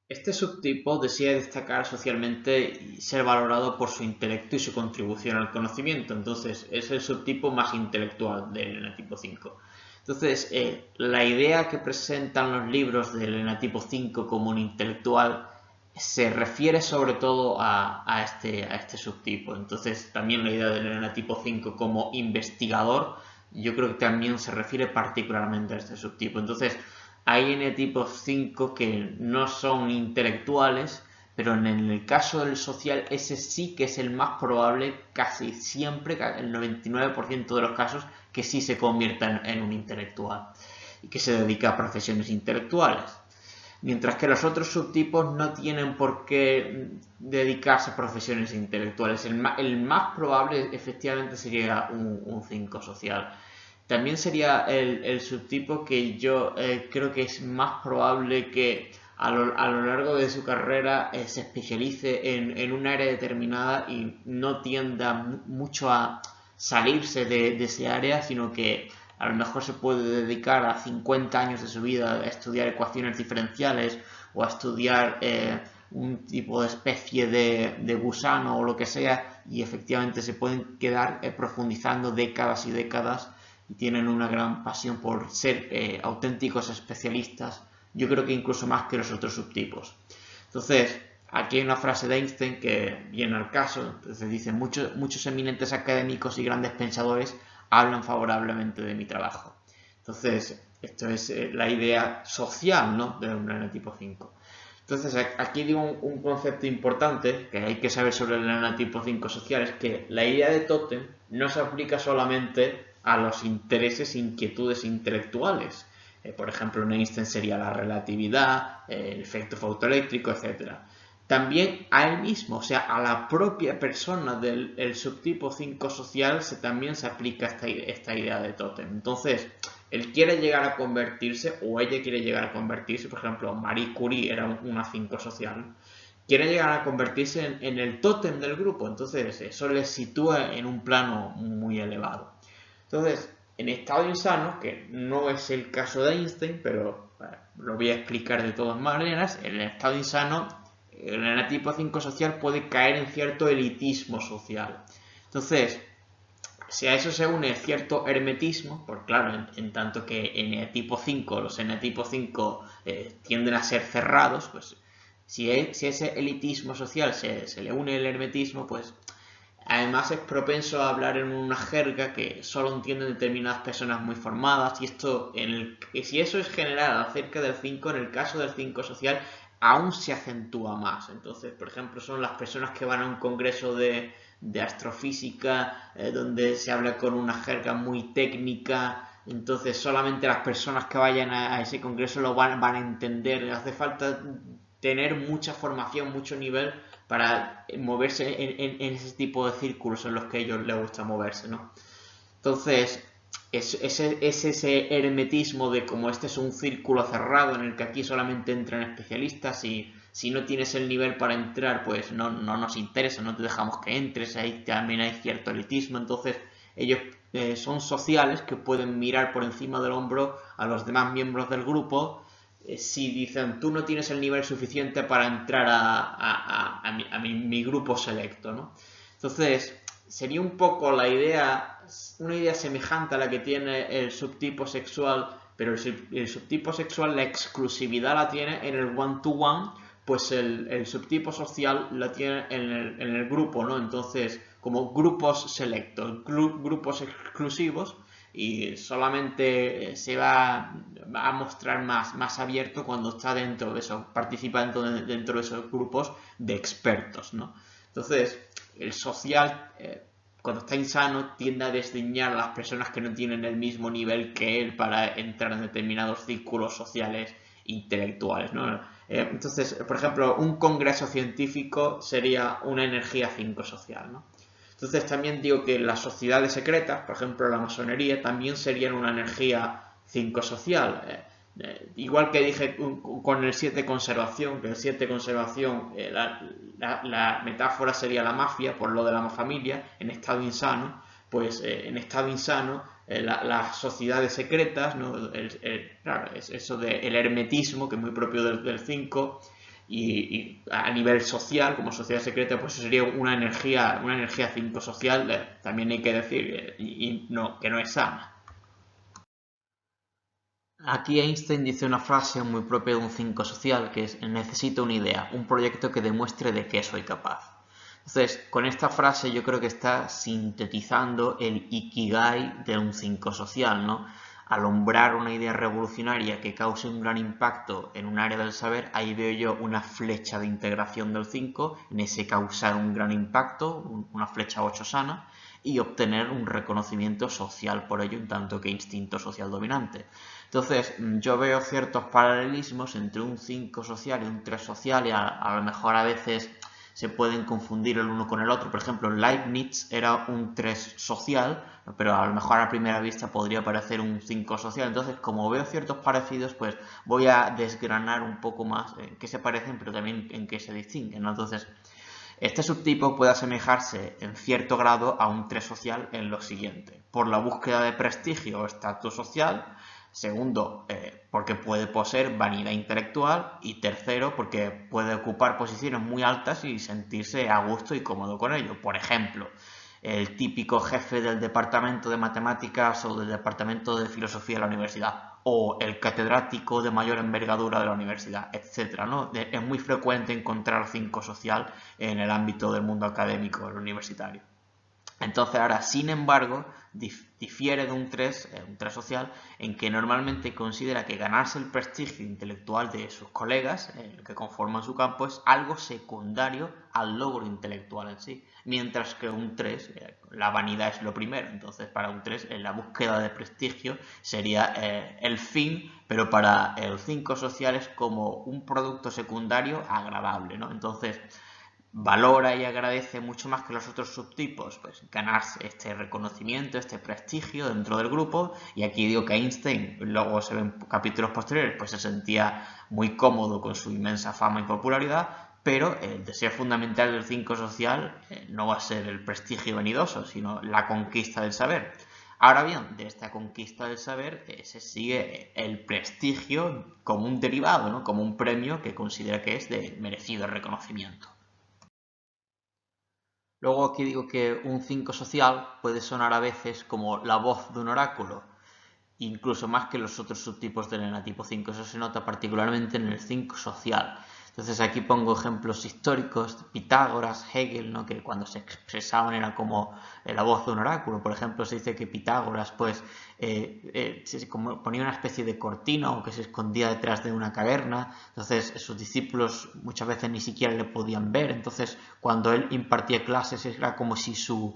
Este subtipo desea destacar socialmente y ser valorado por su intelecto y su contribución al conocimiento. Entonces, es el subtipo más intelectual del enatipo 5. Entonces, la idea que presentan los libros del enatipo 5 como un intelectual se refiere sobre todo a este subtipo. Entonces, también la idea del enatipo 5 como investigador, yo creo que también se refiere particularmente a este subtipo. Entonces, hay enatipos 5 que no son intelectuales, pero en el caso del social, ese sí que es el más probable, casi siempre, el 99% de los casos, que sí se convierta en un intelectual y que se dedica a profesiones intelectuales. Mientras que los otros subtipos no tienen por qué dedicarse a profesiones intelectuales. El más probable, efectivamente, sería un 5 social. También sería el subtipo que yo creo que es más probable que a lo largo de su carrera se especialice en un área determinada y no tienda mucho a salirse de ese área, sino que a lo mejor se puede dedicar a 50 años de su vida a estudiar ecuaciones diferenciales o a estudiar un tipo de especie de gusano o lo que sea, y efectivamente se pueden quedar profundizando décadas y décadas y tienen una gran pasión por ser auténticos especialistas, yo creo que incluso más que los otros subtipos. Entonces, aquí hay una frase de Einstein que viene al caso. Entonces dice, muchos eminentes académicos y grandes pensadores hablan favorablemente de mi trabajo. Entonces, esto es la idea social, ¿no?, de un enatipo 5. Entonces, aquí digo un concepto importante que hay que saber sobre el enatipo 5 social, es que la idea de tótem no se aplica solamente a los intereses e inquietudes intelectuales. Por ejemplo, en Einstein sería la relatividad, el efecto fotoeléctrico, etc. También a él mismo, o sea, a la propia persona del subtipo 5 social también se aplica esta idea de tótem. Entonces, él quiere llegar a convertirse, o ella quiere llegar a convertirse, por ejemplo, Marie Curie era una 5 social, quiere llegar a convertirse en el tótem del grupo, entonces eso le sitúa en un plano muy elevado. Entonces, en estado insano, que no es el caso de Einstein, pero lo voy a explicar de todas maneras, en el estado insano, el enatipo 5 social puede caer en cierto elitismo social. Entonces, si a eso se une cierto hermetismo, pues claro, en tanto que eneatipo 5, los eneatipo 5 tienden a ser cerrados, pues si ese elitismo social se le une el hermetismo, pues además es propenso a hablar en una jerga que solo entienden determinadas personas muy formadas, y esto, si eso es general acerca del 5, en el caso del 5 social aún se acentúa más. Entonces, por ejemplo, son las personas que van a un congreso de astrofísica donde se habla con una jerga muy técnica. Entonces solamente las personas que vayan a ese congreso lo van a entender. Hace falta tener mucha formación, mucho nivel para moverse en ese tipo de círculos en los que a ellos les gusta moverse, ¿no? Entonces, es ese hermetismo de como este es un círculo cerrado en el que aquí solamente entran especialistas y si no tienes el nivel para entrar, pues no nos interesa, no te dejamos que entres, ahí también hay cierto elitismo. Entonces ellos son sociales que pueden mirar por encima del hombro a los demás miembros del grupo si dicen tú no tienes el nivel suficiente para entrar a mi grupo selecto, ¿no? Entonces sería un poco una idea semejante a la que tiene el subtipo sexual, pero el subtipo sexual la exclusividad la tiene en el one-to-one, pues el subtipo social la tiene en el grupo, ¿no? Entonces, como grupos selectos, grupos exclusivos, y solamente se va a mostrar más abierto cuando está dentro de esos, participando dentro de esos grupos de expertos, ¿no? Entonces, el social, cuando está insano, tiende a desdeñar a las personas que no tienen el mismo nivel que él para entrar en determinados círculos sociales intelectuales, ¿no? Entonces, por ejemplo, un congreso científico sería una energía 5 social, ¿no? Entonces también digo que las sociedades secretas, por ejemplo la masonería, también serían una energía 5 social. Igual que dije con el 7 conservación, que el 7 conservación, la metáfora sería la mafia, por lo de la familia, en estado insano, pues en estado insano las sociedades secretas, ¿no? Claro, es eso del hermetismo, que es muy propio del 5, y a nivel social, como sociedad secreta, pues eso sería una energía 5 social, también hay que decir, que no es sana. Aquí Einstein dice una frase muy propia de un 5 social, que es necesito una idea, un proyecto que demuestre de qué soy capaz. Entonces, con esta frase yo creo que está sintetizando el ikigai de un 5 social, ¿no? Alumbrar una idea revolucionaria que cause un gran impacto en un área del saber, ahí veo yo una flecha de integración del 5, en ese causar un gran impacto, una flecha 8 sana, y obtener un reconocimiento social por ello, en tanto que instinto social dominante. Entonces, yo veo ciertos paralelismos entre un 5 social y un 3 social, y a lo mejor a veces se pueden confundir el uno con el otro. Por ejemplo, Leibniz era un 3 social, pero a lo mejor a primera vista podría parecer un 5 social. Entonces, como veo ciertos parecidos, pues voy a desgranar un poco más en qué se parecen, pero también en qué se distinguen, ¿no? Entonces, este subtipo puede asemejarse en cierto grado a un 3 social en lo siguiente: por la búsqueda de prestigio o estatus social; segundo, porque puede poseer vanidad intelectual; y tercero, porque puede ocupar posiciones muy altas y sentirse a gusto y cómodo con ello. Por ejemplo, el típico jefe del departamento de matemáticas o del departamento de filosofía de la universidad, o el catedrático de mayor envergadura de la universidad, etcétera, ¿no? Es muy frecuente encontrar 5 social en el ámbito del mundo académico universitario. Entonces ahora, sin embargo, difiere de un 3 social, en que normalmente considera que ganarse el prestigio intelectual de sus colegas, que conforman su campo, es algo secundario al logro intelectual en sí, mientras que un 3, la vanidad es lo primero. Entonces para un 3 la búsqueda de prestigio sería el fin, pero para el 5 social es como un producto secundario agradable, ¿no? Entonces valora y agradece mucho más que los otros subtipos, pues ganarse este reconocimiento, este prestigio dentro del grupo. Y aquí digo que Einstein, luego se ven capítulos posteriores, pues se sentía muy cómodo con su inmensa fama y popularidad, pero el deseo fundamental del 5 social no va a ser el prestigio venidoso, sino la conquista del saber. Ahora bien, de esta conquista del saber se sigue el prestigio como un derivado, ¿no? Como un premio que considera que es de merecido reconocimiento. Luego aquí digo que un 5 social puede sonar a veces como la voz de un oráculo, incluso más que los otros subtipos del enatipo 5. Eso se nota particularmente en el 5 social. Entonces aquí pongo ejemplos históricos, Pitágoras, Hegel, ¿no? Que cuando se expresaban era como la voz de un oráculo. Por ejemplo, se dice que Pitágoras pues como ponía una especie de cortina o que se escondía detrás de una caverna. Entonces sus discípulos muchas veces ni siquiera le podían ver. Entonces cuando él impartía clases era como si su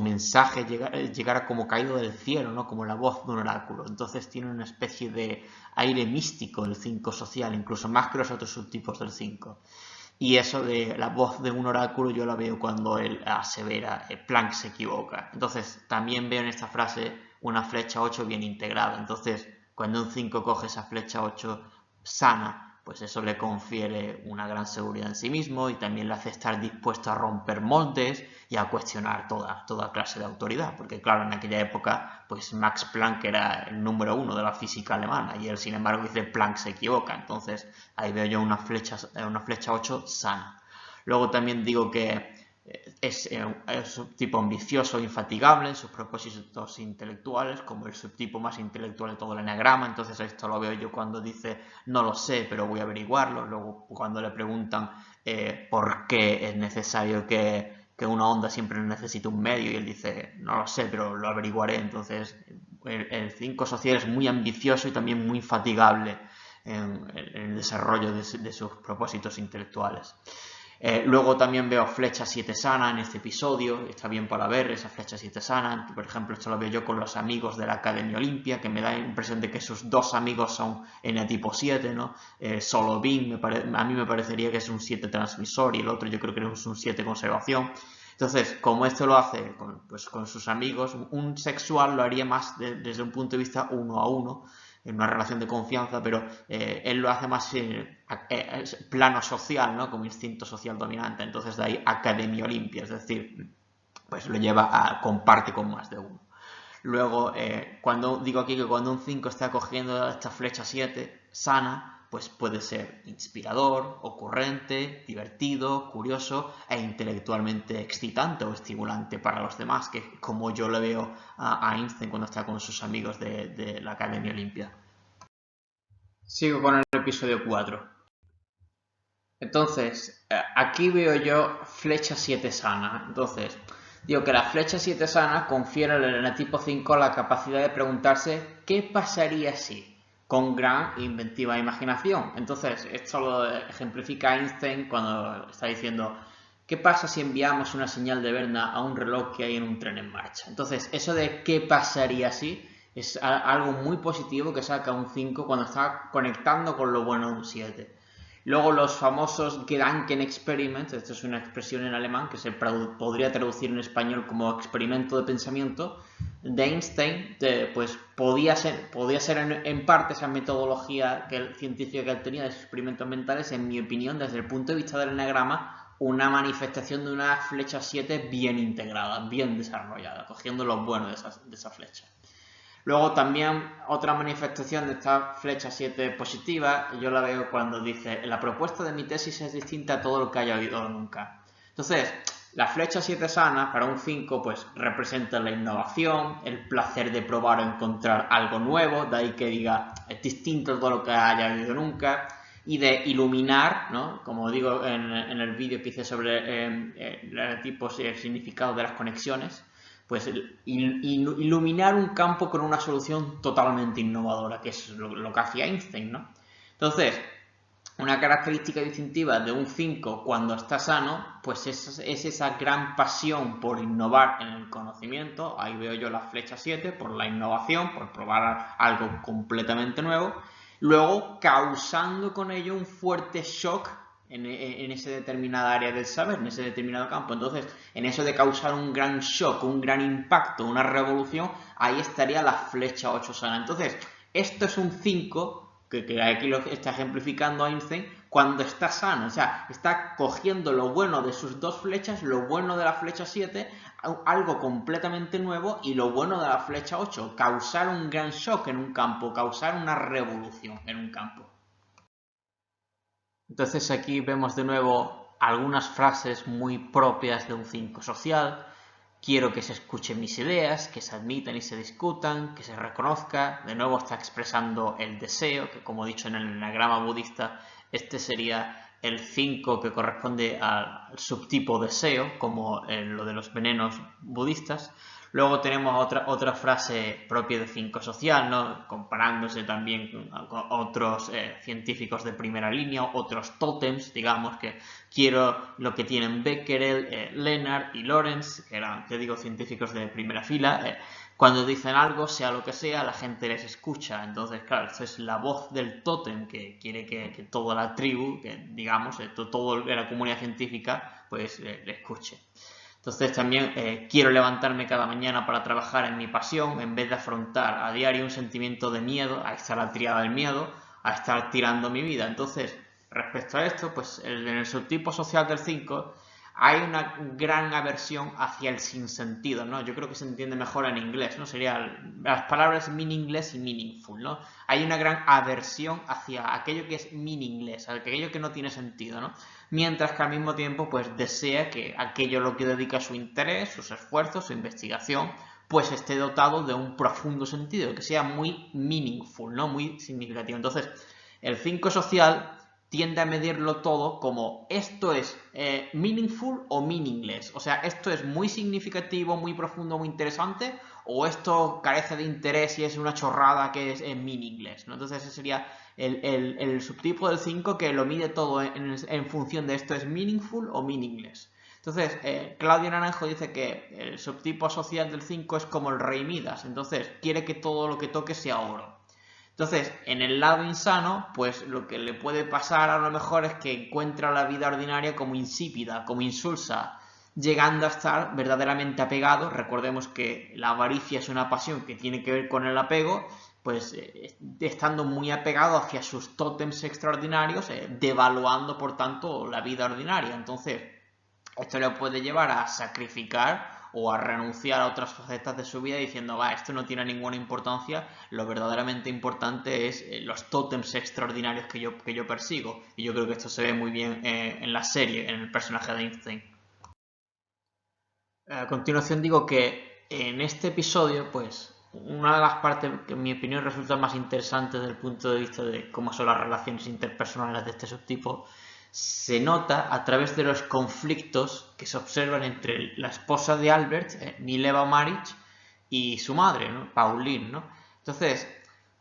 mensaje llegara como caído del cielo, ¿no? Como la voz de un oráculo. Entonces tiene una especie de aire místico el 5 social, incluso más que los otros subtipos del 5. Y eso de la voz de un oráculo yo la veo cuando él asevera, Planck se equivoca. Entonces también veo en esta frase una flecha 8 bien integrada. Entonces cuando un 5 coge esa flecha 8 sana, pues eso le confiere una gran seguridad en sí mismo y también le hace estar dispuesto a romper moldes y a cuestionar toda clase de autoridad, porque claro, en aquella época pues Max Planck era el número 1 de la física alemana y él sin embargo dice Planck se equivoca. Entonces ahí veo yo una flecha 8 sana. Luego también digo que es un subtipo ambicioso e infatigable en sus propósitos intelectuales, como el subtipo más intelectual de todo el eneagrama. Entonces esto lo veo yo cuando dice no lo sé, pero voy a averiguarlo. Luego cuando le preguntan por qué es necesario que una onda siempre necesite un medio y él dice no lo sé, pero lo averiguaré. Entonces el 5 social es muy ambicioso y también muy infatigable en el desarrollo de sus propósitos intelectuales. Luego también veo flecha 7 sana en este episodio, está bien para ver esa flecha 7 sana. Por ejemplo, esto lo veo yo con los amigos de la Academia Olimpia, que me da la impresión de que sus dos amigos son enatipo 7, ¿no? Solo Bing, a mí me parecería que es un 7 transmisor y el otro yo creo que es un 7 conservación. Entonces, como esto lo hace con sus amigos, un sexual lo haría más desde un punto de vista 1 a 1, en una relación de confianza, pero él lo hace más plano social, ¿no? Como instinto social dominante. Entonces de ahí Academia Olimpia, es decir, pues lo comparte con más de uno. Luego, cuando digo aquí que cuando un 5 está cogiendo esta flecha 7 sana, pues puede ser inspirador, ocurrente, divertido, curioso e intelectualmente excitante o estimulante para los demás, que como yo le veo a Einstein cuando está con sus amigos de la Academia Olimpia. Sigo con el episodio 4. Entonces, aquí veo yo flecha 7 sana. Entonces, digo que la flecha 7 sana confiere al enatipo 5 la capacidad de preguntarse qué pasaría si, con gran inventiva e imaginación. Entonces, esto lo ejemplifica Einstein cuando está diciendo ¿qué pasa si enviamos una señal de Berna a un reloj que hay en un tren en marcha? Entonces, eso de qué pasaría si es algo muy positivo que saca un 5 cuando está conectando con lo bueno de un 7. Luego los famosos Gedanken Experiments, esto es una expresión en alemán que se podría traducir en español como experimento de pensamiento, de Einstein, pues podía ser en parte esa metodología científica que él tenía de experimentos mentales, en mi opinión, desde el punto de vista del eneagrama, una manifestación de una flecha 7 bien integrada, bien desarrollada, cogiendo lo bueno de esa flecha. Luego también otra manifestación de esta flecha 7 positiva, yo la veo cuando dice la propuesta de mi tesis es distinta a todo lo que haya oído nunca. Entonces, la flecha 7 sana para un 5 pues representa la innovación, el placer de probar o encontrar algo nuevo, de ahí que diga es distinto a todo lo que haya oído nunca, y de iluminar, ¿no? Como digo en el vídeo que hice sobre el significado de las conexiones, pues iluminar un campo con una solución totalmente innovadora, que es lo que hacía Einstein, ¿no? Entonces, una característica distintiva de un 5 cuando está sano, pues es esa gran pasión por innovar en el conocimiento. Ahí veo yo la flecha 7, por la innovación, por probar algo completamente nuevo. Luego, causando con ello un fuerte shock en esa determinada área del saber, en ese determinado campo. Entonces, en eso de causar un gran shock, un gran impacto, una revolución, ahí estaría la flecha 8 sana. Entonces, esto es un 5, que aquí lo está ejemplificando Einstein, cuando está sano, o sea, está cogiendo lo bueno de sus dos flechas, lo bueno de la flecha 7, algo completamente nuevo, y lo bueno de la flecha 8, causar un gran shock en un campo, causar una revolución en un campo. Entonces aquí vemos de nuevo algunas frases muy propias de un 5 social. Quiero que se escuchen mis ideas, que se admitan y se discutan, que se reconozca. De nuevo está expresando el deseo, que como he dicho en el enagrama budista, este sería el 5 que corresponde al subtipo deseo, como en lo de los venenos budistas. Luego tenemos otra frase propia de 5 social, ¿no? Comparándose también con otros científicos de primera línea, otros tótems, digamos, que quiero lo que tienen Becquerel, Lennard y Lorentz, que eran, te digo, científicos de primera fila. Cuando dicen algo, sea lo que sea, la gente les escucha. Entonces, claro, esta es la voz del tótem que quiere que toda la tribu, que digamos, toda la comunidad científica, pues le escuche. Entonces también quiero levantarme cada mañana para trabajar en mi pasión en vez de afrontar a diario un sentimiento de miedo, a estar la triada del miedo, a estar tirando mi vida. Entonces, respecto a esto, pues en el subtipo social del 5 hay una gran aversión hacia el sinsentido, ¿no? Yo creo que se entiende mejor en inglés, ¿no? Serían las palabras meaningless y meaningful, ¿no? Hay una gran aversión hacia aquello que es meaningless, aquello que no tiene sentido, ¿no? Mientras que al mismo tiempo, pues desea que aquello a lo que dedica su interés, sus esfuerzos, su investigación, pues esté dotado de un profundo sentido, que sea muy meaningful, ¿no? Muy significativo. Entonces, el 5 social tiende a medirlo todo como esto es meaningful o meaningless. O sea, esto es muy significativo, muy profundo, muy interesante, o esto carece de interés y es una chorrada que es meaningless, ¿no? Entonces ese sería el subtipo del 5 que lo mide todo en función de esto es meaningful o meaningless. Entonces, Claudio Naranjo dice que el subtipo social del 5 es como el rey Midas. Entonces, quiere que todo lo que toque sea oro. Entonces, en el lado insano, pues lo que le puede pasar a lo mejor es que encuentra la vida ordinaria como insípida, como insulsa, llegando a estar verdaderamente apegado. Recordemos que la avaricia es una pasión que tiene que ver con el apego, pues estando muy apegado hacia sus tótems extraordinarios, devaluando por tanto la vida ordinaria. Entonces, esto le puede llevar a sacrificar o a renunciar a otras facetas de su vida diciendo, va, esto no tiene ninguna importancia, lo verdaderamente importante es los tótems extraordinarios que yo persigo. Y yo creo que esto se ve muy bien en la serie, en el personaje de Einstein. A continuación digo que en este episodio, pues, una de las partes que en mi opinión resulta más interesante desde el punto de vista de cómo son las relaciones interpersonales de este subtipo, se nota a través de los conflictos que se observan entre la esposa de Albert, Mileva Maric, y su madre, ¿no? Pauline, ¿no? Entonces,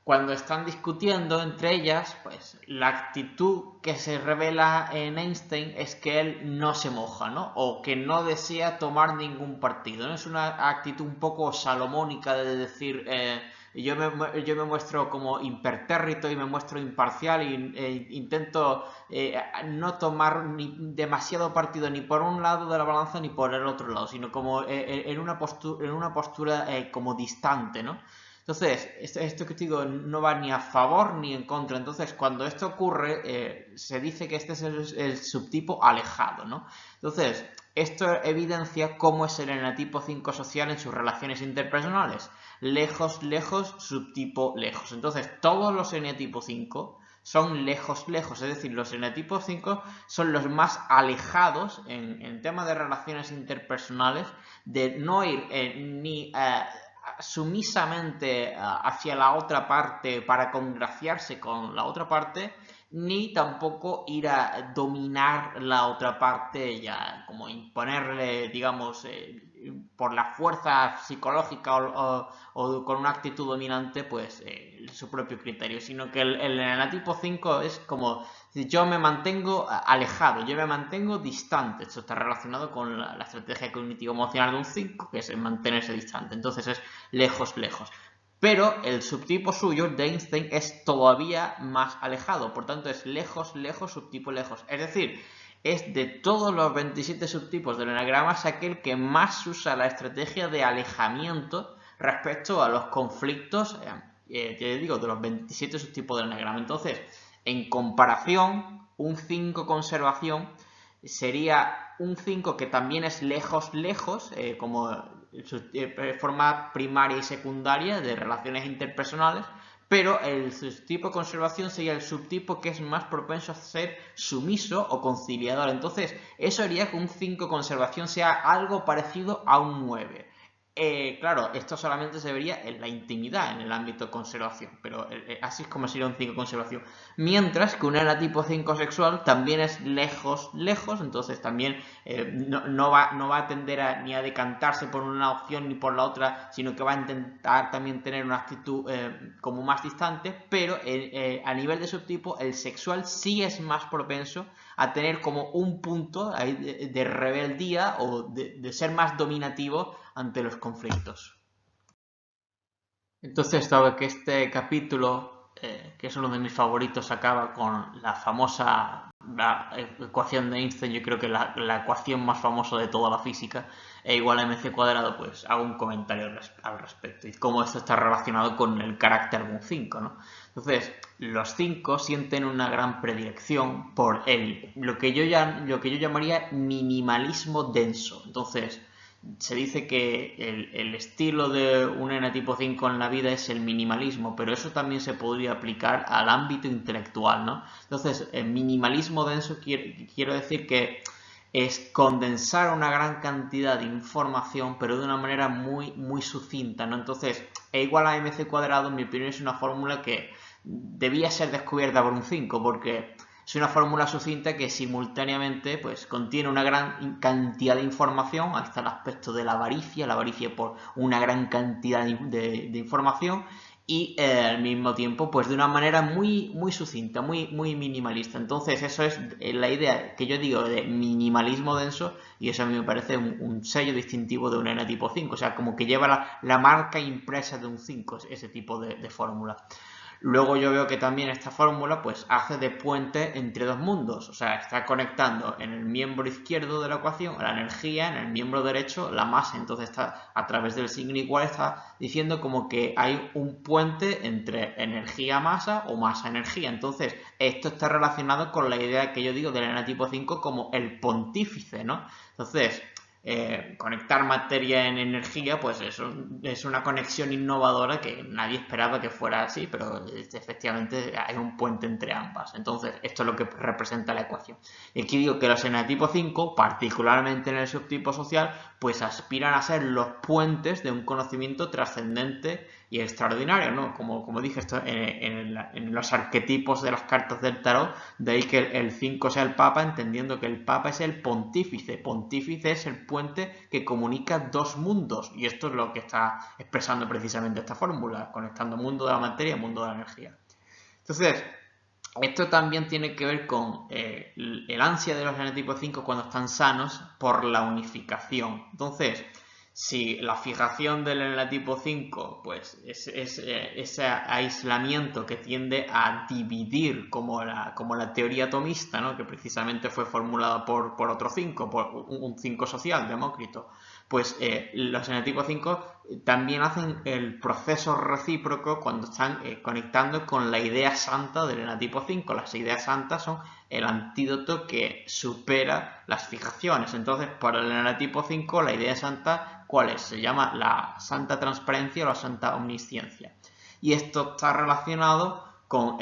cuando están discutiendo entre ellas, pues la actitud que se revela en Einstein es que él no se moja, ¿no? O que no desea tomar ningún partido, ¿no? Es una actitud un poco salomónica de decir, yo me muestro como impertérrito y me muestro imparcial e intento no tomar demasiado partido ni por un lado de la balanza ni por el otro lado, sino como en una postura como distante, ¿no? Entonces, esto que te digo no va ni a favor ni en contra. Entonces, cuando esto ocurre, se dice que este es el subtipo alejado, ¿no? Entonces, esto evidencia cómo es el enatipo 5 social en sus relaciones interpersonales. Lejos, lejos, subtipo lejos. Entonces, todos los enatipos 5 son lejos, lejos. Es decir, los enatipos 5 son los más alejados en temas de relaciones interpersonales, de no ir ni sumisamente hacia la otra parte para congraciarse con la otra parte, ni tampoco ir a dominar la otra parte, ya como imponerle, digamos, por la fuerza psicológica o con una actitud dominante, pues su propio criterio, sino que el enatipo 5 es como yo me mantengo alejado, yo me mantengo distante. Esto está relacionado con la estrategia cognitivo-emocional de un 5, que es mantenerse distante. Entonces es lejos, lejos. Pero el subtipo suyo de Einstein es todavía más alejado, por tanto es lejos, lejos, subtipo lejos. Es decir, es de todos los 27 subtipos del enagrama es aquel que más usa la estrategia de alejamiento respecto a los conflictos, te digo, de los 27 subtipos del enagrama. Entonces, en comparación, un 5 conservación sería un 5 que también es lejos, lejos, como forma primaria y secundaria de relaciones interpersonales, pero el subtipo de conservación sería el subtipo que es más propenso a ser sumiso o conciliador. Entonces, eso haría que un 5 de conservación sea algo parecido a un 9. Claro, esto solamente se vería en la intimidad, en el ámbito de conservación, pero así es como sería un 5 de conservación. Mientras que un enatipo 5 sexual también es lejos, entonces también no va a tender ni a decantarse por una opción ni por la otra, sino que va a intentar también tener una actitud como más distante, pero a nivel de subtipo, el sexual sí es más propenso a tener como un punto de rebeldía o de ser más dominativo ante los conflictos. Entonces, dado que este capítulo, que es uno de mis favoritos, acaba con la famosa ecuación de Einstein, yo creo que la ecuación más famosa de toda la física, E igual a mc cuadrado, pues hago un comentario al respecto y cómo esto está relacionado con el carácter de un 5, ¿no? Entonces, los 5 sienten una gran predilección por lo que yo llamaría minimalismo denso. Entonces, se dice que el estilo de un enatipo 5 en la vida es el minimalismo, pero eso también se podría aplicar al ámbito intelectual, ¿no? Entonces, el minimalismo denso quiero decir que es condensar una gran cantidad de información, pero de una manera muy, muy sucinta, ¿no? Entonces, E igual a mc cuadrado, en mi opinión, es una fórmula que debía ser descubierta por un 5, porque es una fórmula sucinta que simultáneamente pues, contiene una gran cantidad de información. Ahí está el aspecto de la avaricia por una gran cantidad de información, y al mismo tiempo pues de una manera muy, muy sucinta, muy, muy minimalista. Entonces eso es la idea que yo digo de minimalismo denso, y eso a mí me parece un sello distintivo de un enatipo 5, o sea, como que lleva la marca impresa de un 5, ese tipo de fórmula. Luego yo veo que también esta fórmula pues hace de puente entre dos mundos, o sea, está conectando en el miembro izquierdo de la ecuación la energía, en el miembro derecho la masa. Entonces está, a través del signo igual, está diciendo como que hay un puente entre energía-masa o masa-energía. Entonces esto está relacionado con la idea que yo digo del enatipo 5 como el pontífice, ¿no? Entonces, conectar materia en energía, pues eso es una conexión innovadora que nadie esperaba que fuera así, pero efectivamente hay un puente entre ambas. Entonces, esto es lo que representa la ecuación. Y aquí digo que los enatipos 5, particularmente en el subtipo social, pues aspiran a ser los puentes de un conocimiento trascendente y extraordinario, ¿no? Como dije, esto en los arquetipos de las cartas del tarot, de ahí que el 5 sea el Papa, entendiendo que el Papa es el pontífice. Pontífice es el puente que comunica dos mundos, y esto es lo que está expresando precisamente esta fórmula, conectando mundo de la materia y mundo de la energía. Entonces, esto también tiene que ver con el ansia de los enatipos 5 cuando están sanos por la unificación. Entonces, si la fijación del enatipo 5 pues es ese aislamiento que tiende a dividir, como la teoría atomista, ¿no? Que precisamente fue formulada por otro 5, por un 5 social, Demócrito, pues los enatipos 5 también hacen el proceso recíproco cuando están conectando con la idea santa del enatipo 5. Las ideas santas son el antídoto que supera las fijaciones. Entonces, para el enatipo 5, la idea santa, ¿cuál es? Se llama la santa transparencia o la santa omnisciencia. Y esto está relacionado con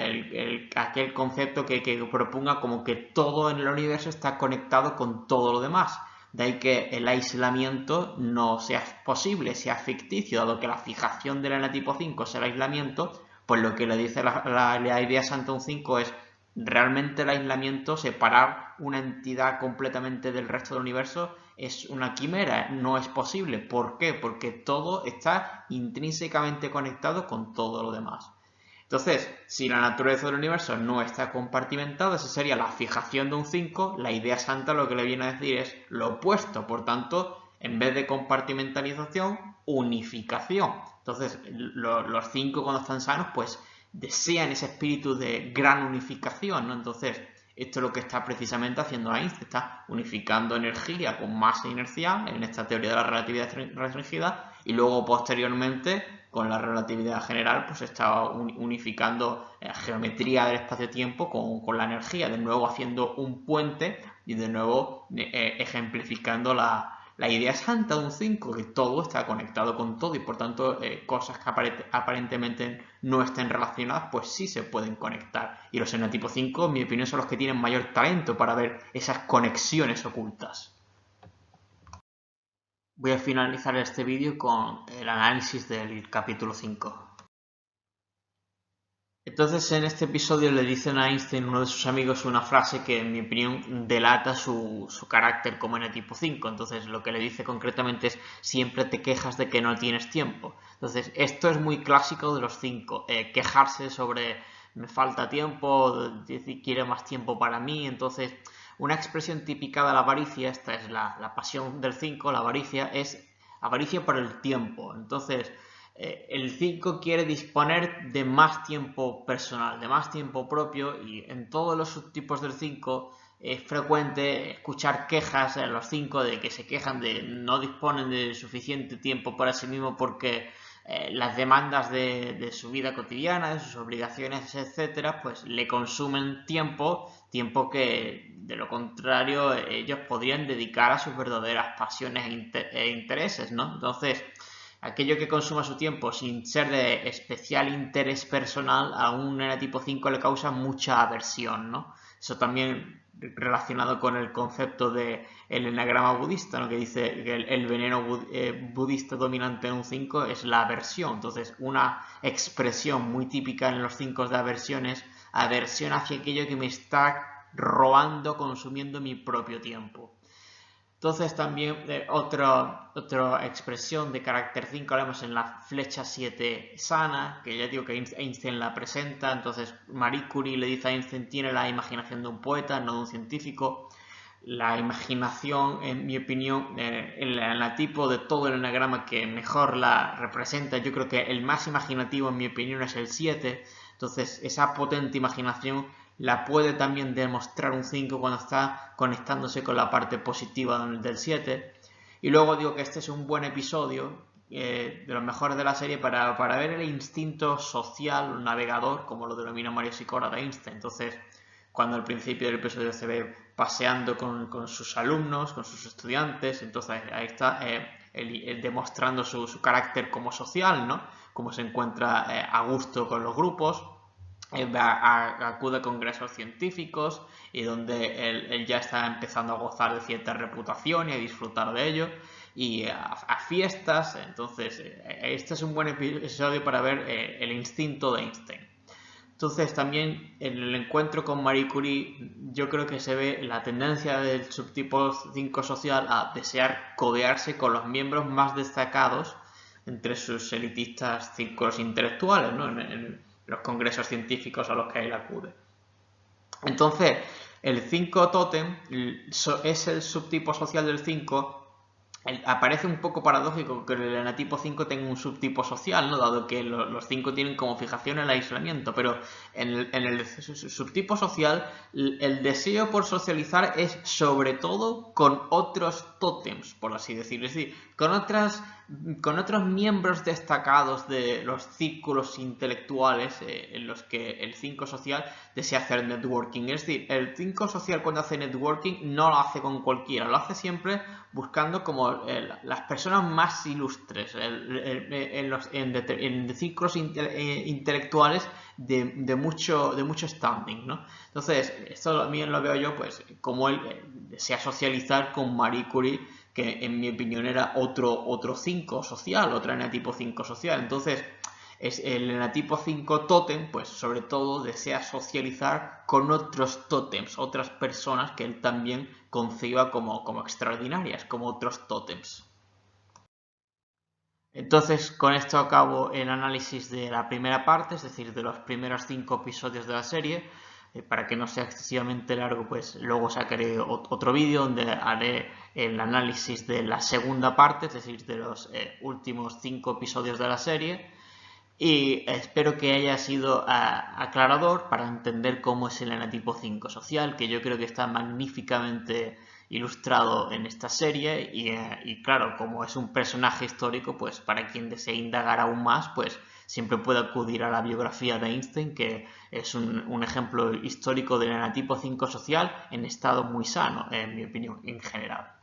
aquel concepto que proponga como que todo en el universo está conectado con todo lo demás. De ahí que el aislamiento no sea posible, sea ficticio, dado que la fijación del enatipo 5 es el aislamiento, pues lo que le dice la idea santa un 5 es realmente el aislamiento, separar una entidad completamente del resto del universo, es una quimera, no es posible. ¿Por qué? Porque todo está intrínsecamente conectado con todo lo demás. Entonces, si la naturaleza del universo no está compartimentada, esa sería la fijación de un 5, la idea santa lo que le viene a decir es lo opuesto, por tanto, en vez de compartimentalización, unificación. Entonces, los 5 cuando están sanos, pues desean ese espíritu de gran unificación, ¿no? Entonces, esto es lo que está precisamente haciendo Einstein, está unificando energía con masa inercial en esta teoría de la relatividad restringida, y luego posteriormente con la relatividad general pues está unificando la geometría del espacio-tiempo con la energía, de nuevo haciendo un puente y de nuevo ejemplificando la la idea santa de un 5, que todo está conectado con todo y por tanto cosas que aparentemente no estén relacionadas, pues sí se pueden conectar. Y los enatipo 5, en mi opinión, son los que tienen mayor talento para ver esas conexiones ocultas. Voy a finalizar este vídeo con el análisis del capítulo 5. Entonces, en este episodio le dicen a Einstein, uno de sus amigos, una frase que en mi opinión delata su carácter como enatipo 5. Entonces, lo que le dice concretamente es: siempre te quejas de que no tienes tiempo. Entonces, esto es muy clásico de los 5, quejarse sobre me falta tiempo, decir quiero más tiempo para mí. Entonces, una expresión típica de la avaricia, esta es la pasión del 5, la avaricia, es avaricia por el tiempo. Entonces, el 5 quiere disponer de más tiempo personal, de más tiempo propio, y en todos los subtipos del 5 es frecuente escuchar quejas en los 5 de que se quejan de no disponen de suficiente tiempo para sí mismo porque las demandas de su vida cotidiana, de sus obligaciones, etcétera, pues le consumen tiempo que de lo contrario ellos podrían dedicar a sus verdaderas pasiones e intereses, ¿no? Entonces, aquello que consuma su tiempo sin ser de especial interés personal a un enatipo 5 le causa mucha aversión, ¿no? Eso también relacionado con el concepto del enagrama budista, ¿no? Que dice que el veneno budista dominante en un 5 es la aversión. Entonces, una expresión muy típica en los 5 de aversión es aversión hacia aquello que me está robando, consumiendo mi propio tiempo. Entonces también otra expresión de carácter 5 hablamos en la flecha 7 sana, que ya digo que Einstein la presenta. Entonces Marie Curie le dice a Einstein: tiene la imaginación de un poeta, no de un científico. La imaginación, en mi opinión, el enatipo de todo el enagrama que mejor la representa, yo creo que el más imaginativo en mi opinión es el 7. Entonces esa potente imaginación la puede también demostrar un 5 cuando está conectándose con la parte positiva del 7. Y luego digo que este es un buen episodio, de los mejores de la serie, para ver el instinto social navegador, como lo denomina Mario Sikora de Einstein. Entonces, cuando al principio del episodio se ve paseando con sus alumnos, con sus estudiantes, entonces ahí está él demostrando su carácter como social, ¿no? Cómo se encuentra a gusto con los grupos. Acude a congresos científicos y donde él ya está empezando a gozar de cierta reputación y a disfrutar de ello, y a fiestas. Entonces este es un buen episodio para ver el instinto de Einstein. Entonces también en el encuentro con Marie Curie yo creo que se ve la tendencia del subtipo 5 social a desear codearse con los miembros más destacados entre sus elitistas círculos intelectuales, ¿no? En los congresos científicos a los que él acude. Entonces, el 5 tótem es el subtipo social del 5. Aparece un poco paradójico que el enatipo 5 tenga un subtipo social, ¿no? Dado que los 5 tienen como fijación el aislamiento, pero en el subtipo social el deseo por socializar es sobre todo con otros tótems, por así decirlo, es decir, con otros miembros destacados de los círculos intelectuales en los que el 5 social desea hacer networking. Es decir, el 5 social cuando hace networking no lo hace con cualquiera, lo hace siempre buscando como las personas más ilustres en círculos intelectuales de mucho standing, ¿no? Entonces, esto también lo veo yo, pues, como él desea socializar con Marie Curie, que en mi opinión era otro 5 social, otra enatipo 5 social. Entonces, el enatipo 5 tótem, pues sobre todo desea socializar con otros tótems, otras personas que él también conciba como extraordinarias, como otros tótems. Entonces, con esto acabo el análisis de la primera parte, es decir, de los primeros 5 episodios de la serie. Para que no sea excesivamente largo, pues luego sacaré otro vídeo donde haré el análisis de la segunda parte, es decir, de los últimos 5 episodios de la serie. Y espero que haya sido aclarador para entender cómo es el enatipo 5 social, que yo creo que está magníficamente ilustrado en esta serie. Y claro, como es un personaje histórico, pues para quien desee indagar aún más, pues siempre puede acudir a la biografía de Einstein, que es un ejemplo histórico del enatipo 5 social en estado muy sano, en mi opinión, en general.